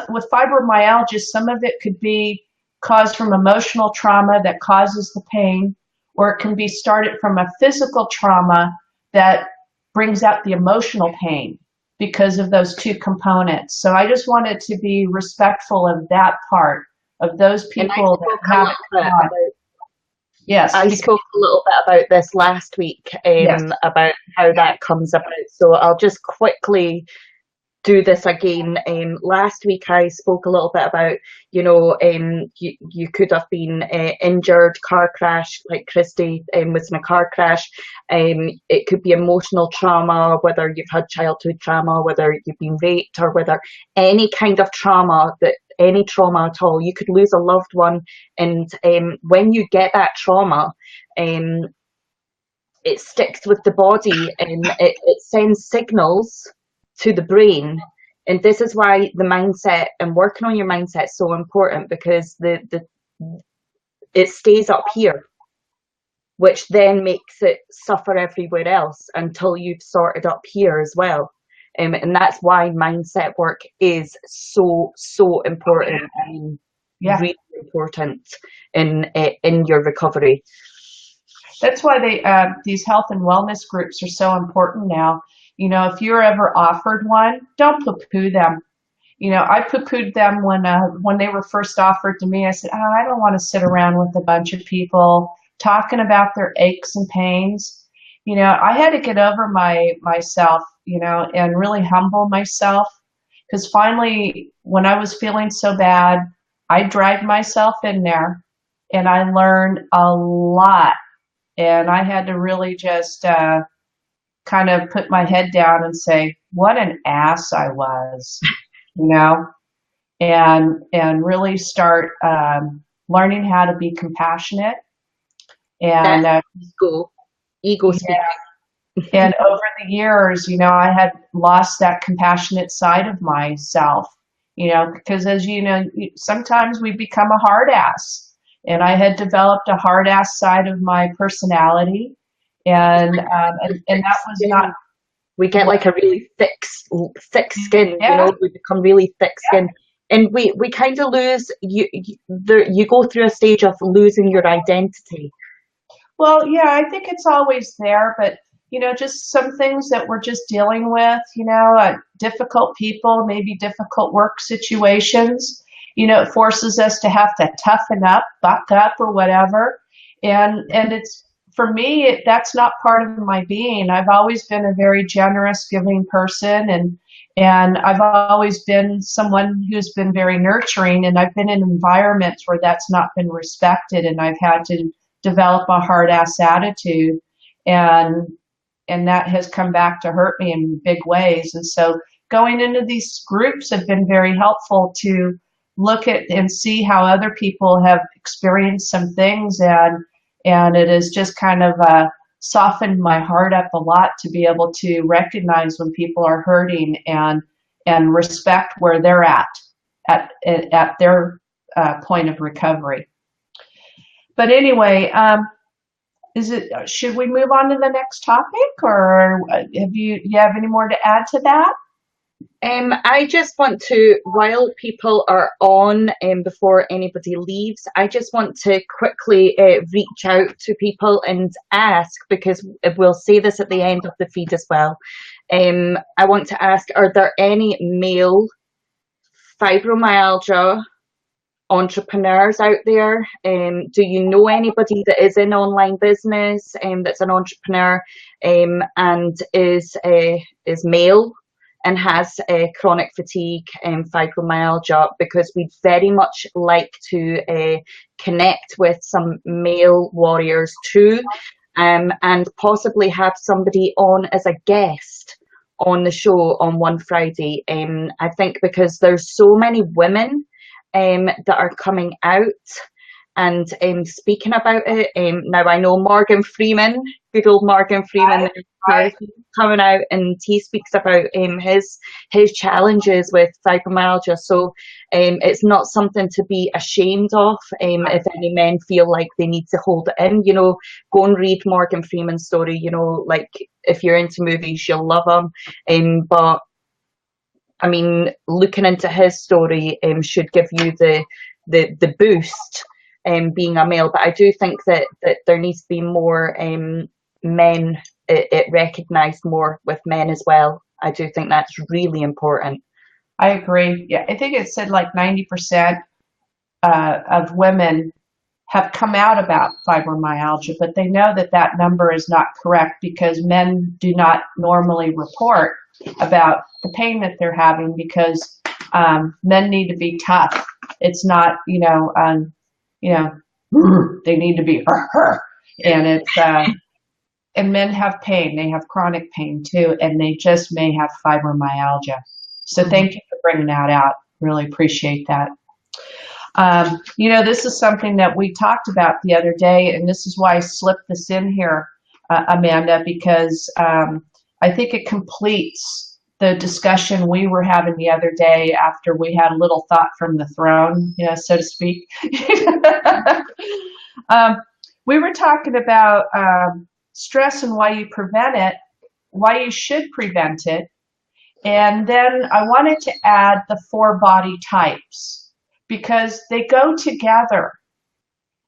with fibromyalgia, some of it could be caused from emotional trauma that causes the pain, or it can be started from a physical trauma that brings out the emotional pain because of those two components. So I just wanted to be respectful of that part, of those people that have it. Yes. I spoke a little bit about this last week, yes, about how that comes about. So I'll just quickly do this again. Last week I spoke a little bit about, you know, you could have been injured, car crash, like Christy was in a car crash. It could be emotional trauma, whether you've had childhood trauma, whether you've been raped, or whether any kind of trauma, that any trauma at all. You could lose a loved one, and when you get that trauma, it sticks with the body, and it sends signals to the brain. And this is why the mindset and working on your mindset is so important, because it stays up here, which then makes it suffer everywhere else until you've sorted up here as well. And that's why mindset work is so important. I mean, really important in your recovery. That's why these health and wellness groups are so important now. You know, if you're ever offered one, don't poo-poo them. You know, I poo-pooed them when they were first offered to me. I said, oh, I don't want to sit around with a bunch of people talking about their aches and pains. You know, I had to get over myself, you know, and really humble myself, because finally, when I was feeling so bad, I dragged myself in there and I learned a lot. And I had to really just kind of put my head down and say, what an ass I was, you know, and really start learning how to be compassionate. And ego speak. And over the years, you know, I had lost that compassionate side of myself, you know, because as you know, sometimes we become a hard ass. And I had developed a hard ass side of my personality, and that was not. We get like a really thick skin, you know. We become really thick skin, and we kind of lose. You go through a stage of losing your identity. Well, yeah, I think it's always there, but you know, just some things that we're just dealing with. You know, difficult people, maybe difficult work situations. You know, it forces us to have to toughen up, buck up, or whatever. And it's, for me, that's not part of my being. I've always been a very generous, giving person, and I've always been someone who's been very nurturing. And I've been in environments where that's not been respected, and I've had to develop a hard ass attitude, and that has come back to hurt me in big ways. And so going into these groups have been very helpful to look at and see how other people have experienced some things, and it has just kind of softened my heart up a lot to be able to recognize when people are hurting and respect where they're at their point of recovery. But anyway, should we move on to the next topic, or you have any more to add to that? I just want to, while people are on, before anybody leaves, I just want to quickly reach out to people and ask, because we'll say this at the end of the feed as well. I want to ask, are there any male fibromyalgia entrepreneurs out there? Do you know anybody that is in online business, that's an entrepreneur, and is male and has chronic fatigue and fibromyalgia? Because we'd very much like to connect with some male warriors too, and possibly have somebody on as a guest on the show on one Friday. I think because there's so many women that are coming out and speaking about it. Now I know Morgan Freeman, good old Morgan Freeman, is coming out, and he speaks about his challenges with fibromyalgia. So it's not something to be ashamed of. If any men feel like they need to hold it in, you know, go and read Morgan Freeman's story. You know, like if you're into movies, you'll love him. But I mean, looking into his story should give you the boost, being a male. But I do think that there needs to be more men, it recognised more with men as well. I do think that's really important. I agree. Yeah, I think it said like 90% of women have come out about fibromyalgia, but they know that that number is not correct because men do not normally report about the pain that they're having because men need to be tough. It's not, they need to be, and it's, and men have pain. They have chronic pain too, and they just may have fibromyalgia. So thank you for bringing that out. Really appreciate that. This is something that we talked about the other day, and this is why I slipped this in here, Amanda, because I think it completes the discussion we were having the other day after we had a little thought from the throne, so to speak. We were talking about stress and why you prevent it, why you should prevent it. And then I wanted to add the 4 body types because they go together.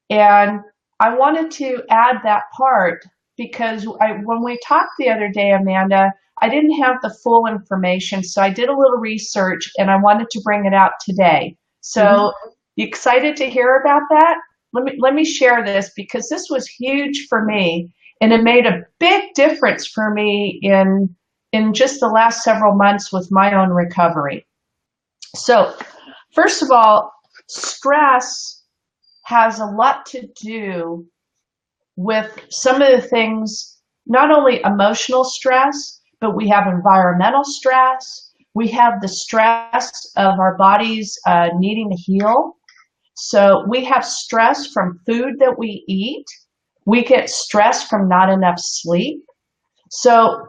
And I wanted to add that part because when we talked the other day, Amanda, I didn't have the full information. So I did a little research and I wanted to bring it out today. So you excited to hear about that? Let me share this because this was huge for me. And it made a big difference for me in just the last several months with my own recovery. So first of all, stress has a lot to do with some of the things, not only emotional stress, but we have environmental stress. We have the stress of our bodies needing to heal. So we have stress from food that we eat. We get stress from not enough sleep. So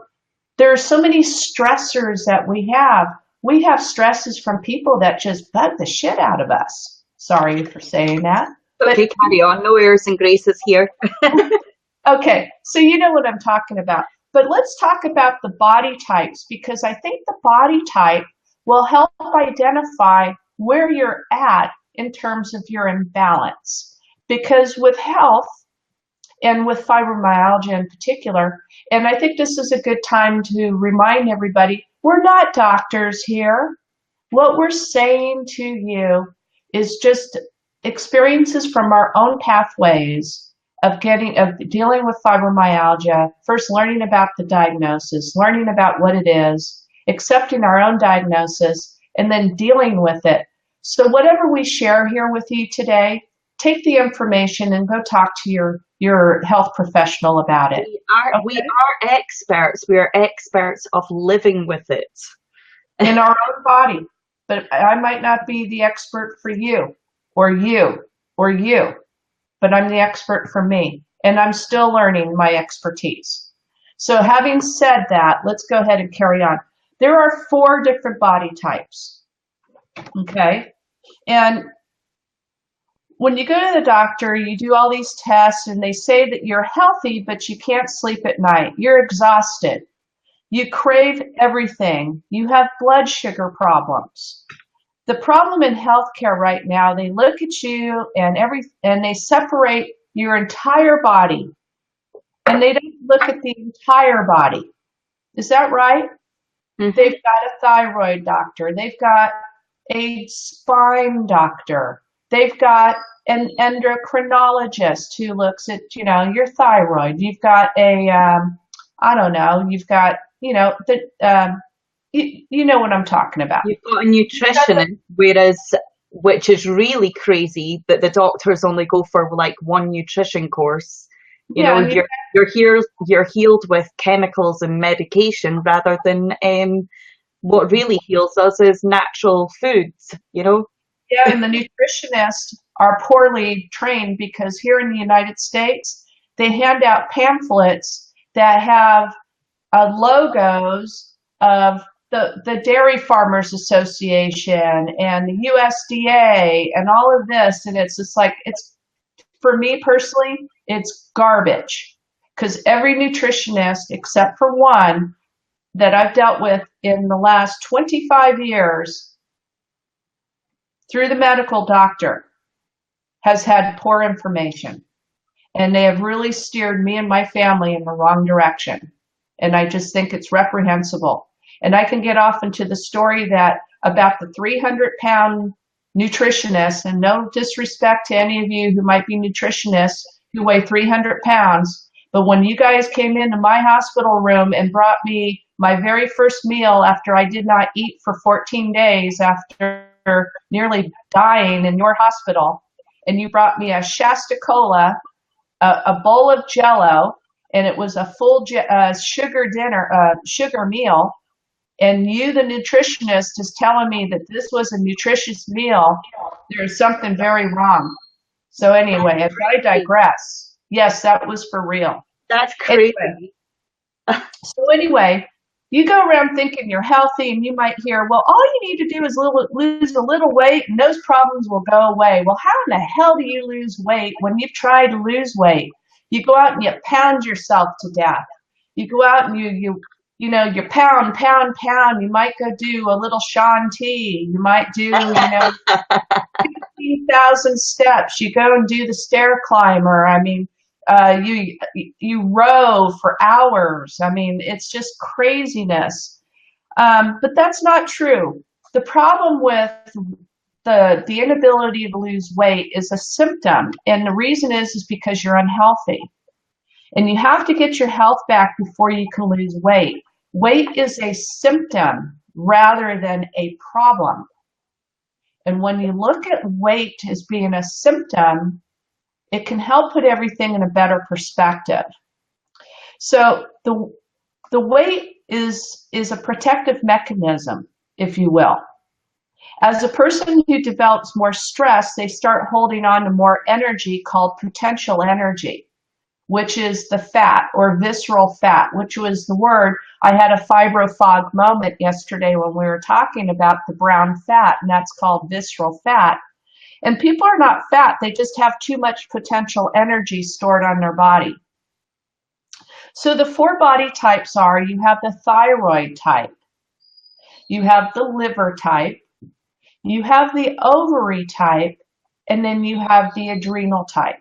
there are so many stressors that we have. We have stresses from people that just bug the shit out of us. Sorry for saying that. Okay, carry on. No airs and graces here. Okay, so you know what I'm talking about. But let's talk about the body types because I think the body type will help identify where you're at in terms of your imbalance. Because with health, and with fibromyalgia in particular, and I think this is a good time to remind everybody, we're not doctors here. What we're saying to you is just experiences from our own pathways of dealing with fibromyalgia, first learning about the diagnosis, learning about what it is, accepting our own diagnosis, and then dealing with it. So whatever we share here with you today, take the information and go talk to your health professional about it. We are experts. We are experts of living with it. In our own body. But I might not be the expert for you, or you, or you. But I'm the expert for me. And I'm still learning my expertise. So having said that, let's go ahead and carry on. There are 4 different body types. Okay? And when you go to the doctor, you do all these tests and they say that you're healthy, but you can't sleep at night. You're exhausted. You crave everything. You have blood sugar problems. The problem in healthcare right now, they look at you and they separate your entire body and they don't look at the entire body. Is that right? Mm-hmm. They've got a thyroid doctor. They've got a spine doctor. They've got an endocrinologist who looks at, your thyroid. You've got you've got, you know what I'm talking about. You've got a nutritionist, which is really crazy that the doctors only go for like one nutrition course. You're healed with chemicals and medication rather than what really heals us is natural foods, Yeah, and the nutritionists are poorly trained because here in the United States, they hand out pamphlets that have logos of the Dairy Farmers Association and the USDA and all of this. And it's just like, for me personally, it's garbage because every nutritionist, except for one that I've dealt with in the last 25 years, through the medical doctor, has had poor information. And they have really steered me and my family in the wrong direction. And I just think it's reprehensible. And I can get off into the story about the 300-pound nutritionists, and no disrespect to any of you who might be nutritionists who weigh 300 pounds, but when you guys came into my hospital room and brought me my very first meal after I did not eat for 14 days after nearly dying in your hospital, and you brought me a Shasta Cola, a bowl of Jell-O, and it was a full sugar meal, and you, the nutritionist, is telling me that this was a nutritious meal, there's something very wrong. So anyway, as I digress, yes, that was for real. That's crazy. So anyway, you go around thinking you're healthy, and you might hear, well, all you need to do is lose a little weight and those problems will go away. Well, how in the hell do you lose weight when you've tried to lose weight? You go out and you pound yourself to death. You go out and you pound. You might go do a little Shaun T. You might do, 15,000 steps. You go and do the stair climber. I mean, you row for hours. I mean, it's just craziness. But that's not true. The problem with the inability to lose weight is a symptom, and the reason is because you're unhealthy. And you have to get your health back before you can lose weight. Weight is a symptom rather than a problem. And when you look at weight as being a symptom, it can help put everything in a better perspective. So the weight is a protective mechanism, if you will. As a person who develops more stress, they start holding on to more energy called potential energy, which is the fat or visceral fat, which was the word. I had a fibro fog moment yesterday when we were talking about the brown fat, and that's called visceral fat. And people are not fat, they just have too much potential energy stored on their body. So the 4 body types are, you have the thyroid type, you have the liver type, you have the ovary type, and then you have the adrenal type.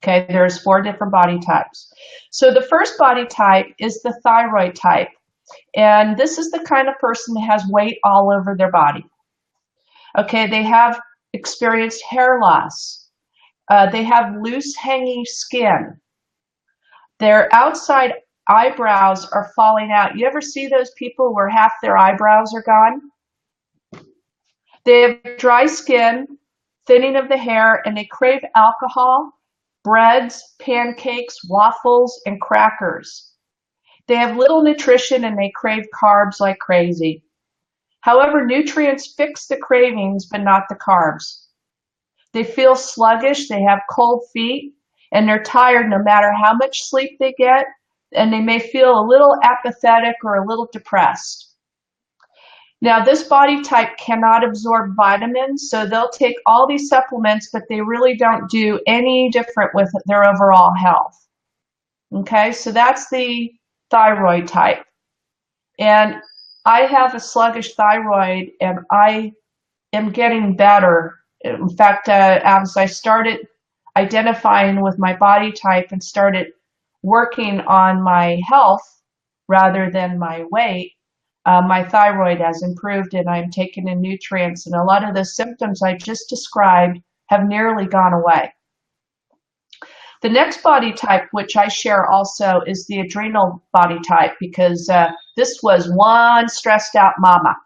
Okay, there's 4 different body types. So the first body type is the thyroid type. And this is the kind of person that has weight all over their body. Okay, they have experienced hair loss. They have loose hanging skin. Their outside eyebrows are falling out. You ever see those people where half their eyebrows are gone? They have dry skin, thinning of the hair, and they crave alcohol, breads, pancakes, waffles, and crackers. They have little nutrition and they crave carbs like crazy. However, nutrients fix the cravings, but not the carbs. They feel sluggish, they have cold feet, and they're tired no matter how much sleep they get, and they may feel a little apathetic or a little depressed. Now, this body type cannot absorb vitamins, so they'll take all these supplements, but they really don't do any different with their overall health. Okay, so that's the thyroid type. And I have a sluggish thyroid, and I am getting better. In fact, as I started identifying with my body type and started working on my health rather than my weight, my thyroid has improved, and I'm taking in nutrients, and a lot of the symptoms I just described have nearly gone away. The next body type, which I share also, is the adrenal body type, because this was one stressed out mama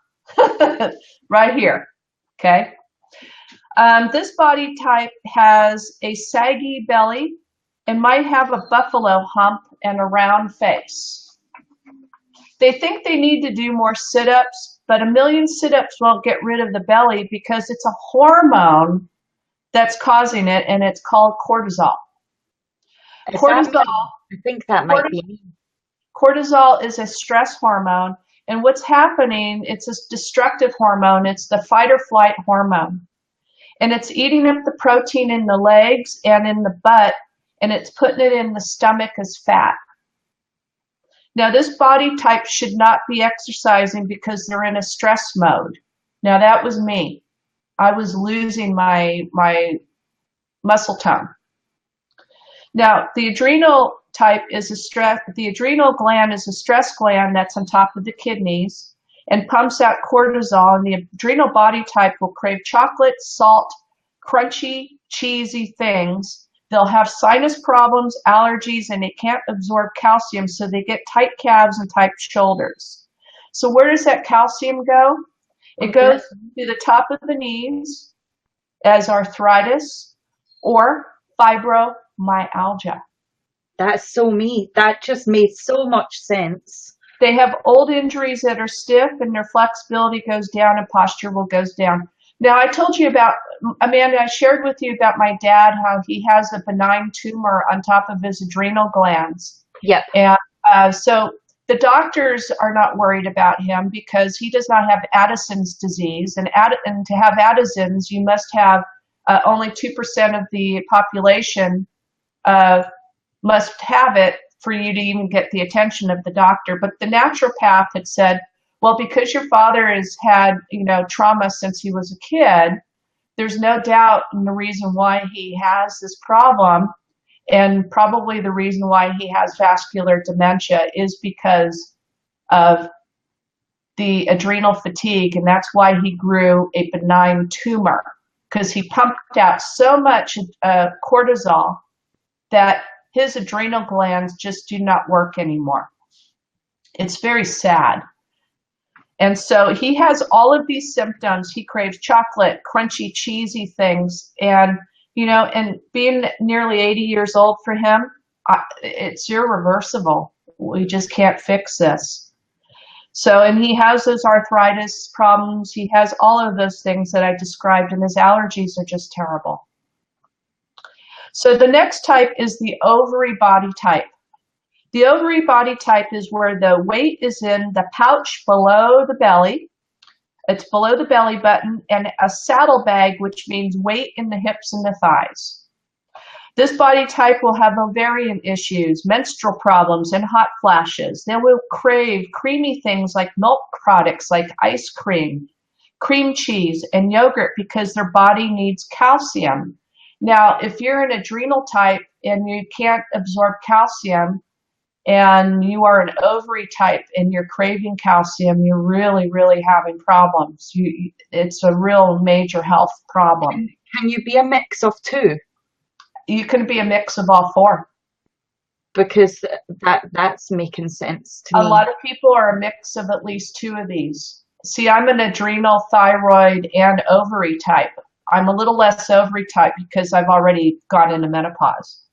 right here, okay? This body type has a saggy belly and might have a buffalo hump and a round face. They think they need to do more sit-ups, but a million sit-ups won't get rid of the belly because it's a hormone that's causing it, and it's called cortisol. Cortisol, I think that might be. Cortisol is a stress hormone, and what's happening, it's a destructive hormone. It's the fight or flight hormone, and it's eating up the protein in the legs and in the butt, and it's putting it in the stomach as fat. Now, this body type should not be exercising because they're in a stress mode. Now, that was me. I was losing my muscle tone. Now, the adrenal type is the adrenal gland is a stress gland that's on top of the kidneys, and pumps out cortisol, and the adrenal body type will crave chocolate, salt, crunchy, cheesy things. They'll have sinus problems, allergies, and they can't absorb calcium, so they get tight calves and tight shoulders. So where does that calcium go? It goes to the top of the knees as arthritis or fibromyalgia. That's so me. That just made so much sense. They have old injuries that are stiff, and their flexibility goes down and posture will goes down. Now, I told you about, Amanda, I shared with you about my dad, how he has a benign tumor on top of his adrenal glands. Yep. And so the doctors are not worried about him because he does not have Addison's disease. And to have Addison's, you must have only 2% of the population must have it for you to even get the attention of the doctor. But the naturopath had said, well, because your father has had, trauma since he was a kid, there's no doubt in the reason why he has this problem, and probably the reason why he has vascular dementia is because of the adrenal fatigue, and that's why he grew a benign tumor, because he pumped out so much cortisol that his adrenal glands just do not work anymore. It's very sad. And so he has all of these symptoms. He craves chocolate, crunchy, cheesy things. And, and being nearly 80 years old for him, it's irreversible. We just can't fix this. So, and he has those arthritis problems. He has all of those things that I described, and his allergies are just terrible. So the next type is the ovary body type. The ovary body type is where the weight is in the pouch below the belly. It's below the belly button, and a saddlebag, which means weight in the hips and the thighs. This body type will have ovarian issues, menstrual problems, and hot flashes. They will crave creamy things like milk products like ice cream cheese, and yogurt because their body needs calcium. Now, if you're an adrenal type and you can't absorb calcium, and you are an ovary type and you're craving calcium, you're really, really having problems. It's a real major health problem. Can you be a mix of two? You can be a mix of all four. Because that's making sense to me. A lot of people are a mix of at least two of these. See, I'm an adrenal, thyroid, and ovary type. I'm a little less ovary type because I've already gone into menopause.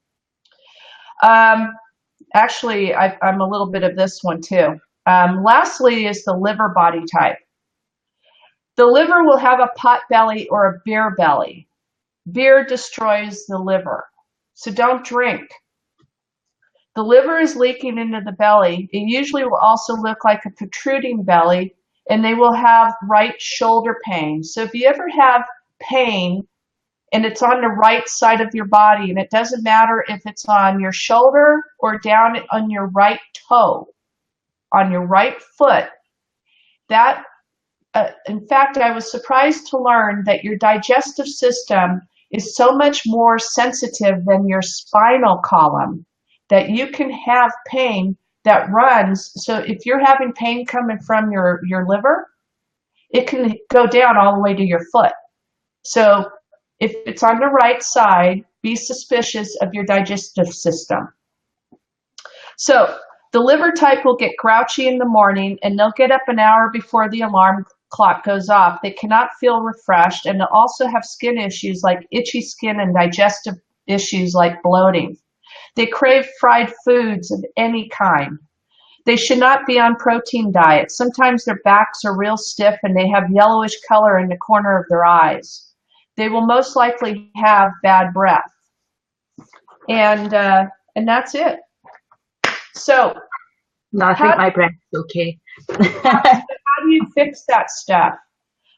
Actually, I'm a little bit of this one too. Lastly is the liver body type. The liver will have a pot belly or a beer belly. Beer destroys the liver, so don't drink. The liver is leaking into the belly. It usually will also look like a protruding belly, and they will have right shoulder pain. So if you ever have pain and it's on the right side of your body, and it doesn't matter if it's on your shoulder or down on your right toe, on your right foot, that, in fact, I was surprised to learn that your digestive system is so much more sensitive than your spinal column, that you can have pain that runs. So if you're having pain coming from your liver, it can go down all the way to your foot. So if it's on the right side, be suspicious of your digestive system. So the liver type will get grouchy in the morning, and they'll get up an hour before the alarm clock goes off. They cannot feel refreshed, and they'll also have skin issues like itchy skin and digestive issues like bloating. They crave fried foods of any kind. They should not be on protein diets. Sometimes their backs are real stiff and they have yellowish color in the corner of their eyes. They will most likely have bad breath. And that's it. So no, I think my breath's okay. How do you fix that stuff?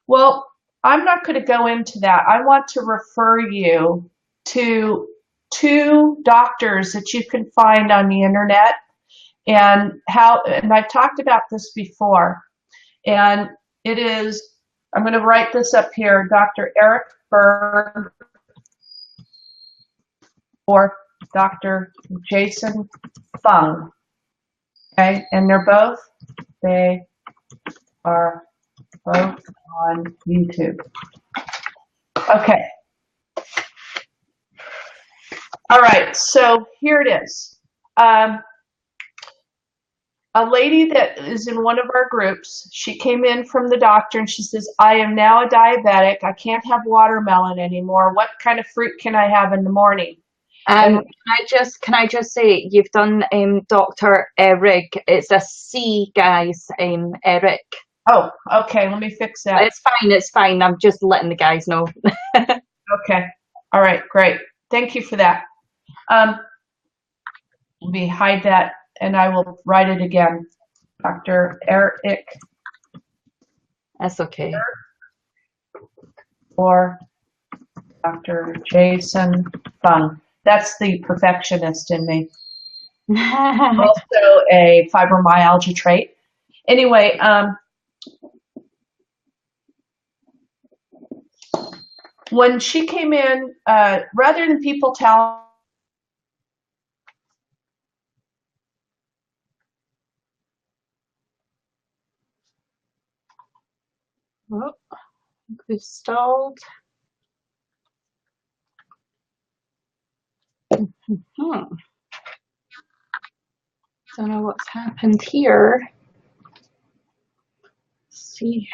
Well, I'm not going to go into that. I want to refer you to 2 doctors that you can find on the internet, and I've talked about this before, and it is, I'm going to write this up here, Dr. Eric Berg or Dr. Jason Fung. Okay, and they're both, are both on YouTube. Okay. All right, so here it is. A lady that is in one of our groups, she came in from the doctor and she says, I am now a diabetic. I can't have watermelon anymore. What kind of fruit can I have in the morning? Can I just say you've done Dr. Eric. It's a C, guys. Eric. Oh, okay. Let me fix that. It's fine. It's fine. I'm just letting the guys know. Okay. All right. Great. Thank you for that. Let me hide that, and I will write it again. Dr. Eric. That's okay. Or Dr. Jason Fung. That's the perfectionist in me. Also a fibromyalgia trait. Anyway, when she came in, rather than people tell Oh, we've stalled. Don't know what's happened here. Let's see.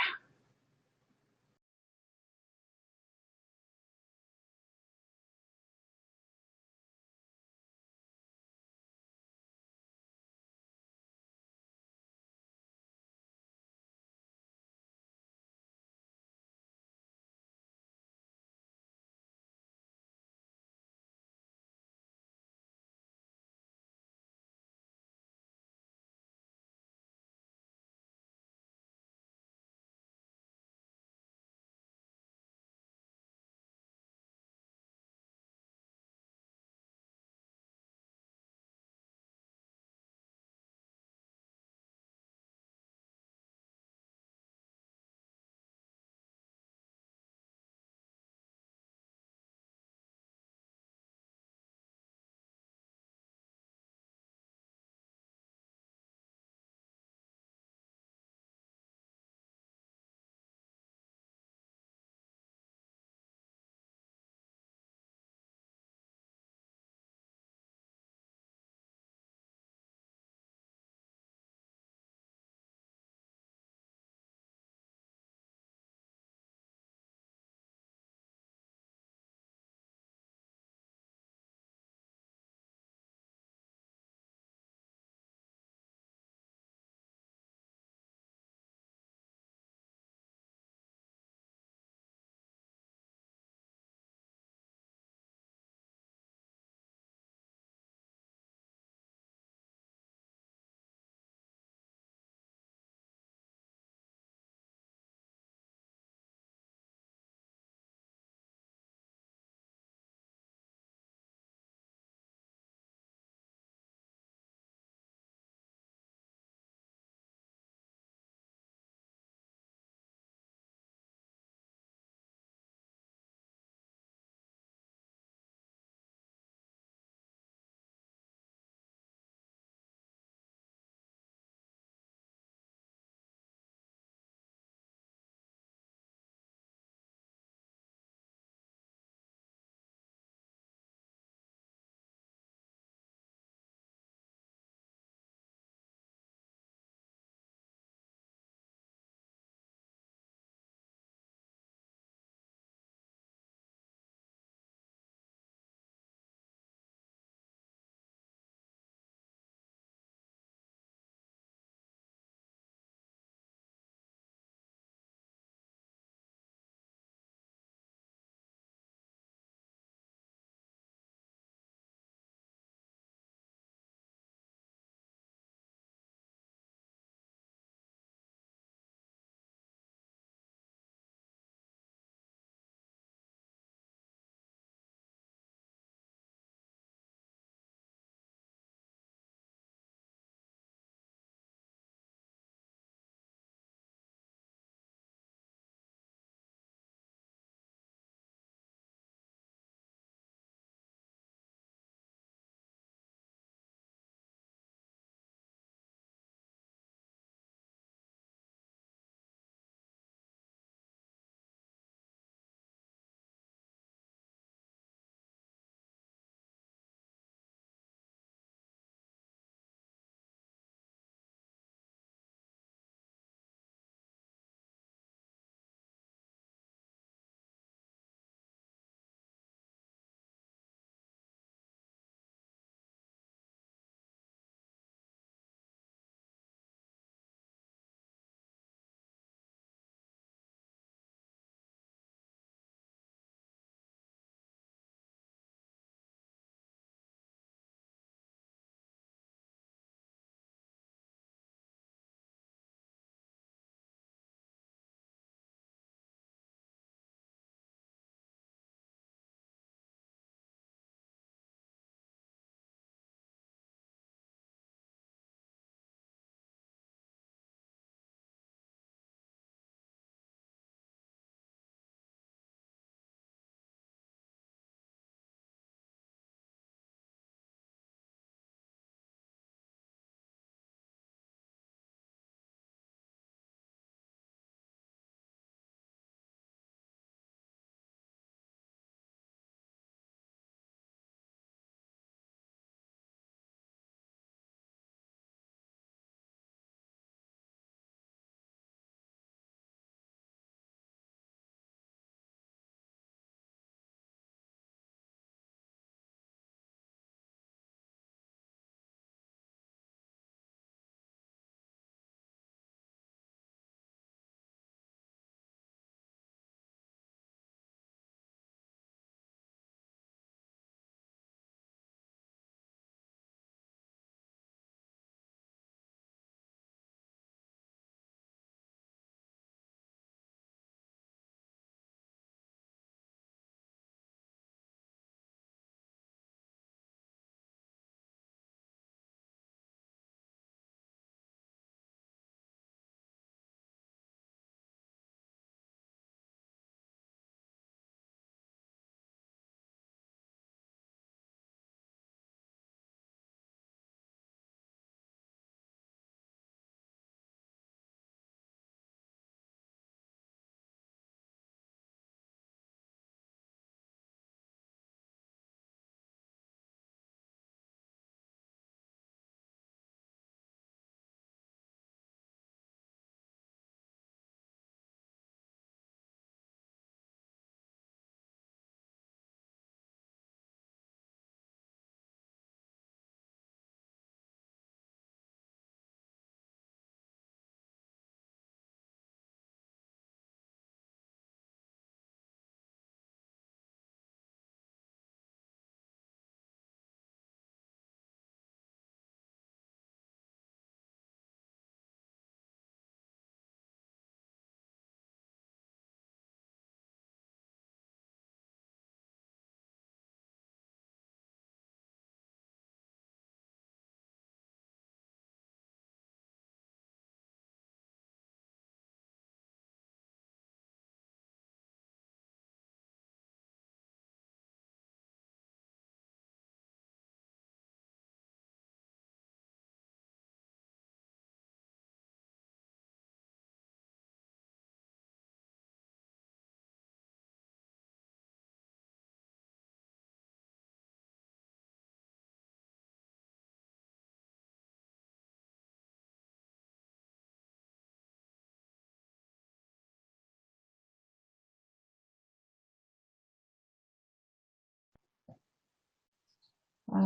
Okay,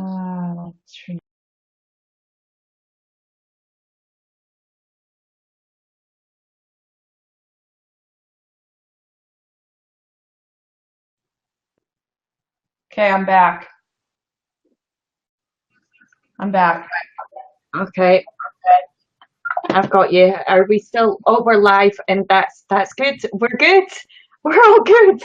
I'm back. Okay, I've got you. Are we still? Oh, we're live, and that's good. We're good. We're all good.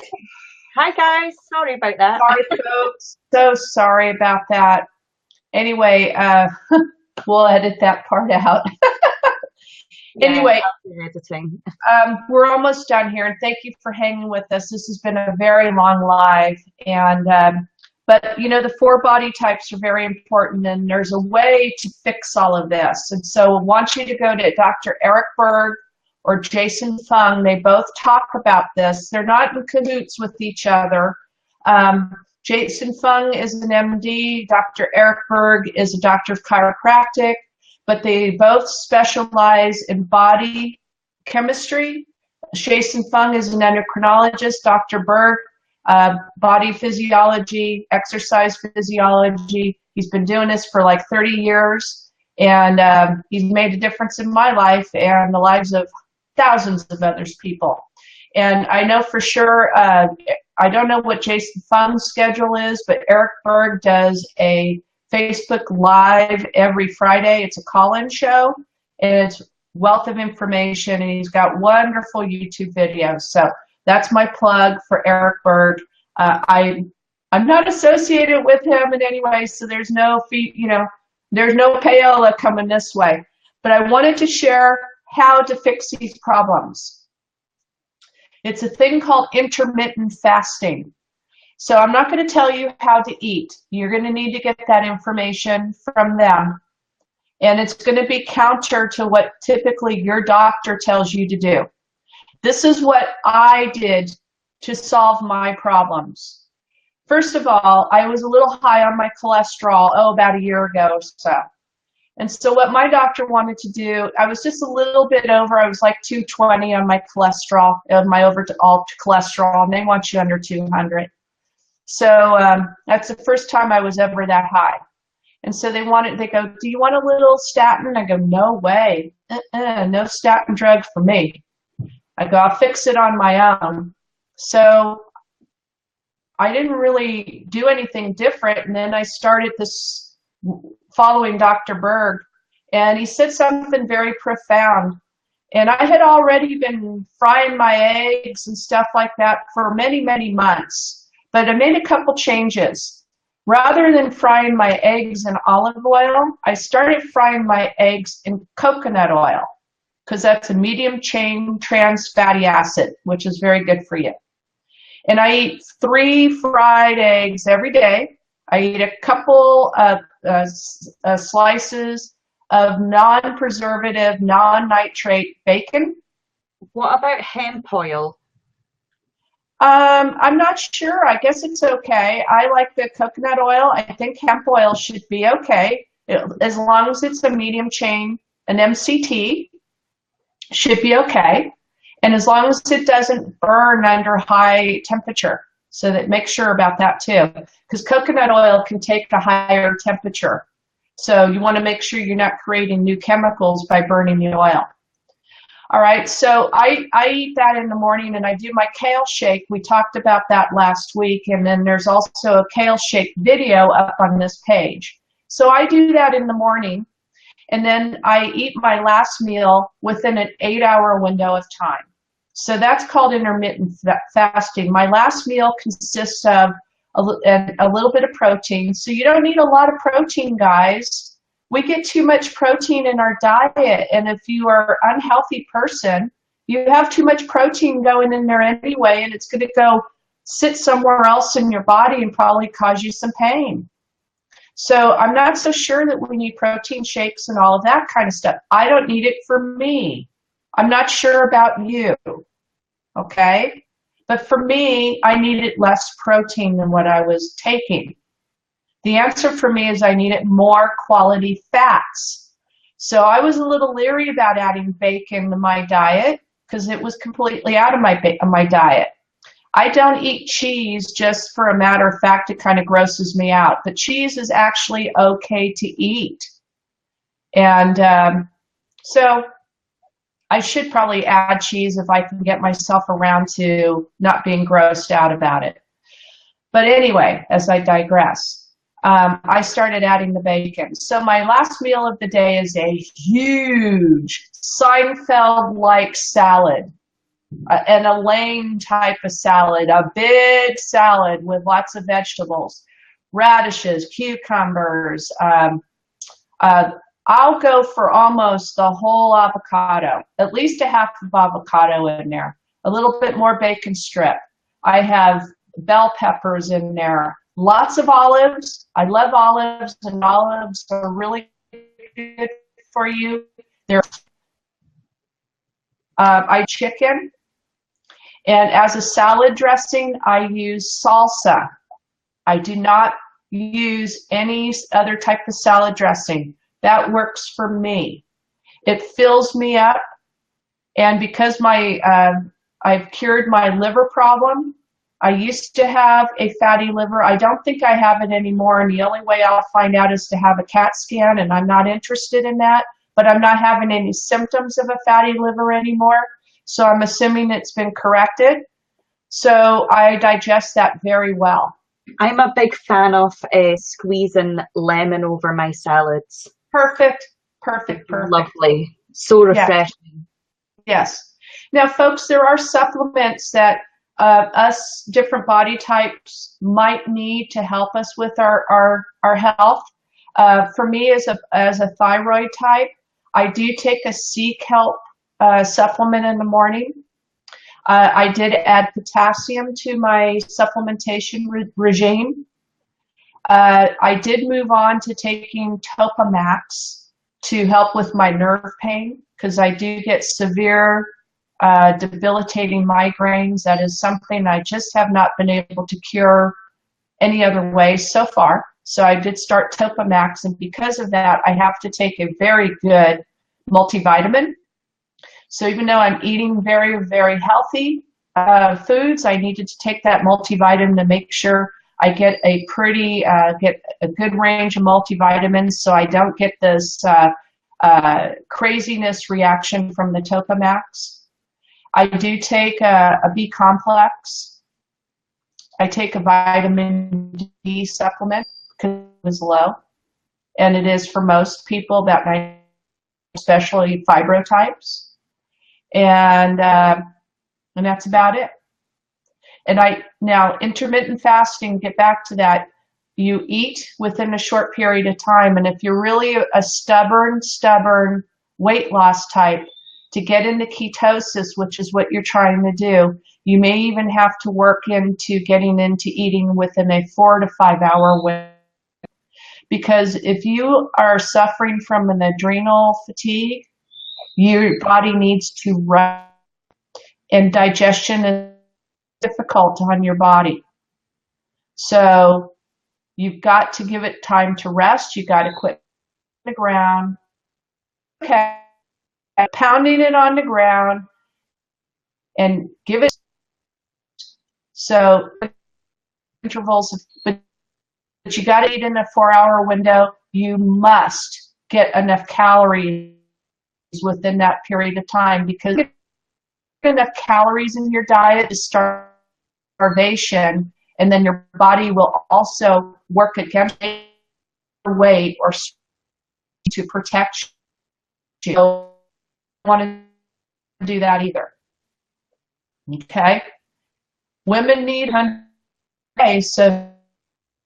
Hi guys, sorry about that. Sorry, folks. So sorry about that. Anyway, we'll edit that part out. Anyway, editing. We're almost done here, and thank you for hanging with us. This has been a very long live, and but you know, the 4 body types are very important, and there's a way to fix all of this. And so I want you to go to Dr. Eric Berg or Jason Fung. They both talk about this. They're not in cahoots with each other. Jason Fung is an MD. Dr. Eric Berg is a doctor of chiropractic, but they both specialize in body chemistry. Jason Fung is an endocrinologist. Dr. Berg, body physiology, exercise physiology. He's been doing this for like 30 years, and he's made a difference in my life and the lives of thousands of other people. And I know for sure, I don't know what Jason Fung's schedule is, but Eric Berg does a Facebook Live every Friday. It's a call-in show, and it's wealth of information, and he's got wonderful YouTube videos. So that's my plug for Eric Berg. I'm not associated with him in any way, so there's no fee, you know, there's no payola coming this way. But I wanted to share how to fix these problems. It's a thing called intermittent fasting. So I'm not going to tell you how to eat. You're going to need to get that information from them. And it's going to be counter to what typically your doctor tells you to do. This is what I did to solve my problems. First of all, I was a little high on my cholesterol, about a year ago or so. And so what my doctor wanted to do, I was just a little bit over, I was like 220 on my cholesterol, my overall cholesterol, and they want you under 200. So that's the first time I was ever that high. And so they go, do you want a little statin? I go, no way, no statin drug for me. I go, I'll fix it on my own. So I didn't really do anything different. And then I started this following Dr. Berg, and he said something very profound. And I had already been frying my eggs and stuff like that for many, many months. But I made a couple changes. Rather than frying my eggs in olive oil, I started frying my eggs in coconut oil, because that's a medium chain trans fatty acid, which is very good for you. And I eat 3 fried eggs every day. I eat a couple of slices of non-preservative, non-nitrate bacon. What about hemp oil? I'm not sure. I guess it's okay. I like the coconut oil. I think hemp oil should be okay, as long as it's a medium chain, an MCT, should be okay. And as long as it doesn't burn under high temperature. So that make sure about that too, because coconut oil can take a higher temperature. So you want to make sure you're not creating new chemicals by burning the oil. All right, so I eat that in the morning, and I do my kale shake. We talked about that last week, and then there's also a kale shake video up on this page. So I do that in the morning, and then I eat my last meal within an 8-hour window of time. So that's called intermittent fasting. My last meal consists of a little bit of protein. So you don't need a lot of protein, guys. We get too much protein in our diet. And if you are an unhealthy person, you have too much protein going in there anyway, and it's going to go sit somewhere else in your body and probably cause you some pain. So I'm not so sure that we need protein shakes and all of that kind of stuff. I don't need it for me. I'm not sure about you. Okay? But for me, I needed less protein than what I was taking. The answer for me is I needed more quality fats. So I was a little leery about adding bacon to my diet because it was completely out of my diet. I don't eat cheese just for a matter of fact. It kind of grosses me out. But cheese is actually okay to eat. And so I should probably add cheese if I can get myself around to not being grossed out about it. But anyway, as I digress, I started adding the bacon. So my last meal of the day is a huge Seinfeld-like salad, an Elaine type of salad, a big salad with lots of vegetables, radishes, cucumbers. I'll go for almost the whole avocado, at least a half of avocado in there, a little bit more bacon strip. I have bell peppers in there, lots of olives. I love olives, and olives are really good for you. I chicken, and as a salad dressing, I use salsa. I do not use any other type of salad dressing. That works for me. It fills me up, and because I've cured my liver problem. I used to have a fatty liver. I don't think I have it anymore, and the only way I'll find out is to have a CAT scan, and I'm not interested in that, but I'm not having any symptoms of a fatty liver anymore, so I'm assuming it's been corrected. So I digest that very well. I'm a big fan of squeezing lemon over my salads. Perfect, perfect, perfect. Lovely. So refreshing. Yes. Now, folks, there are supplements that us different body types might need to help us with our health. For me, as a thyroid type, I do take a Seek Help supplement in the morning. I did add potassium to my supplementation regime. I did move on to taking Topamax to help with my nerve pain because I do get severe debilitating migraines. That is something I just have not been able to cure any other way so far. So I did start Topamax, and because of that, I have to take a very good multivitamin. So even though I'm eating very, very healthy foods, I needed to take that multivitamin to make sure I get a good range of multivitamins so I don't get this craziness reaction from the Topamax. I do take a B complex. I take a vitamin D supplement because it was low, and it is for most people, about 90%, especially fibro types, and that's about it. And now intermittent fasting. Get back to that. You eat within a short period of time, and if you're really a stubborn weight loss type, to get into ketosis, which is what you're trying to do, you may even have to work into getting into eating within a 4 to 5 hour window. Because if you are suffering from an adrenal fatigue, your body needs to rest, and digestion is difficult on your body. So you've got to give it time to rest. You've got to quit on the ground. Okay. Pounding it on the ground and give it so intervals, but you got to eat in a 4 hour window. You must get enough calories within that period of time, because enough calories in your diet is starvation, and then your body will also work against your weight or to protect you. Don't want to do that either. Okay, women need 100 days, so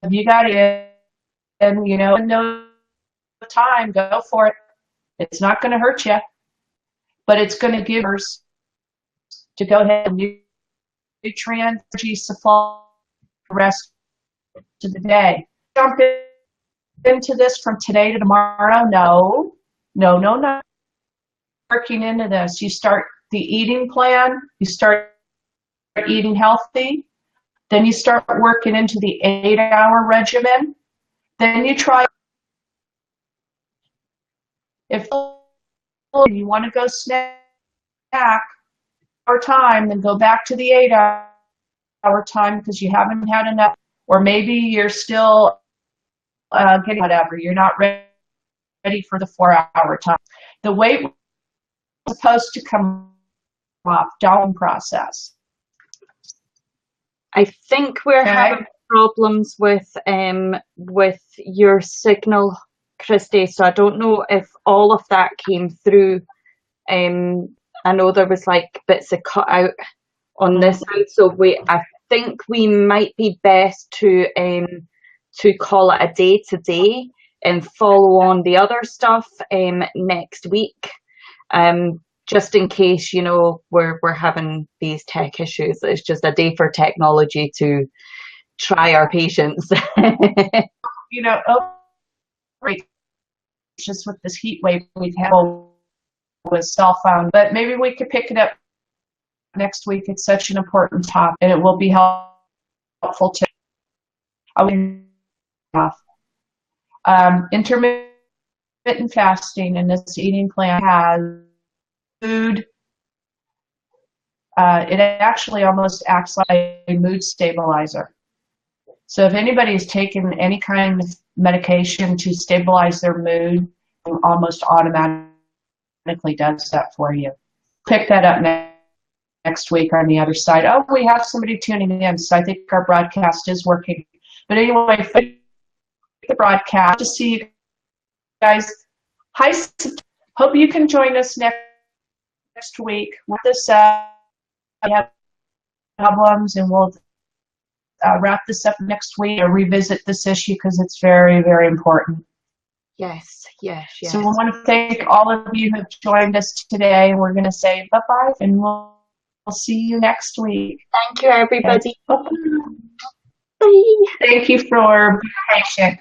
if you got it, and no time, go for it. It's not going to hurt you, but it's going to give us to go ahead and nutrient energy supply the rest of the day. Jump into this from today to tomorrow. No. Working into this, you start the eating plan, you start eating healthy, then you start working into the 8 hour regimen, then you try. If you want to go snack or time, then go back to the 8 hour 4-hour time because you haven't had enough, or maybe you're still getting whatever. You're not ready for the 4-hour time. The weight was supposed to come off down process. I think we're having problems with your signal, Christy. So I don't know if all of that came through. I know there was like bits of cut out on this side, so I think we might be best to call it a day today and follow on the other stuff next week. Just in case, you know, we're having these tech issues. It's just a day for technology to try our patience. You know, just with this heat wave we've had with cell phone, but maybe we could pick it up next week. It's such an important topic, and it will be helpful to. Intermittent fasting and this eating plan has food. It actually almost acts like a mood stabilizer. So if anybody's taken any kind of medication to stabilize their mood, it almost automatically does that for you. Pick that up next week on the other side. Oh, we have somebody tuning in, so I think our broadcast is working. But anyway, the broadcast to see you guys. Hi, hope you can join us next week with this. We have problems, and we'll wrap this up next week or revisit this issue because it's very, very important. Yes. So we want to thank all of you who have joined us today. We're going to say bye-bye, and we'll see you next week. Thank you, everybody. Okay. Bye. Thank you for being patient.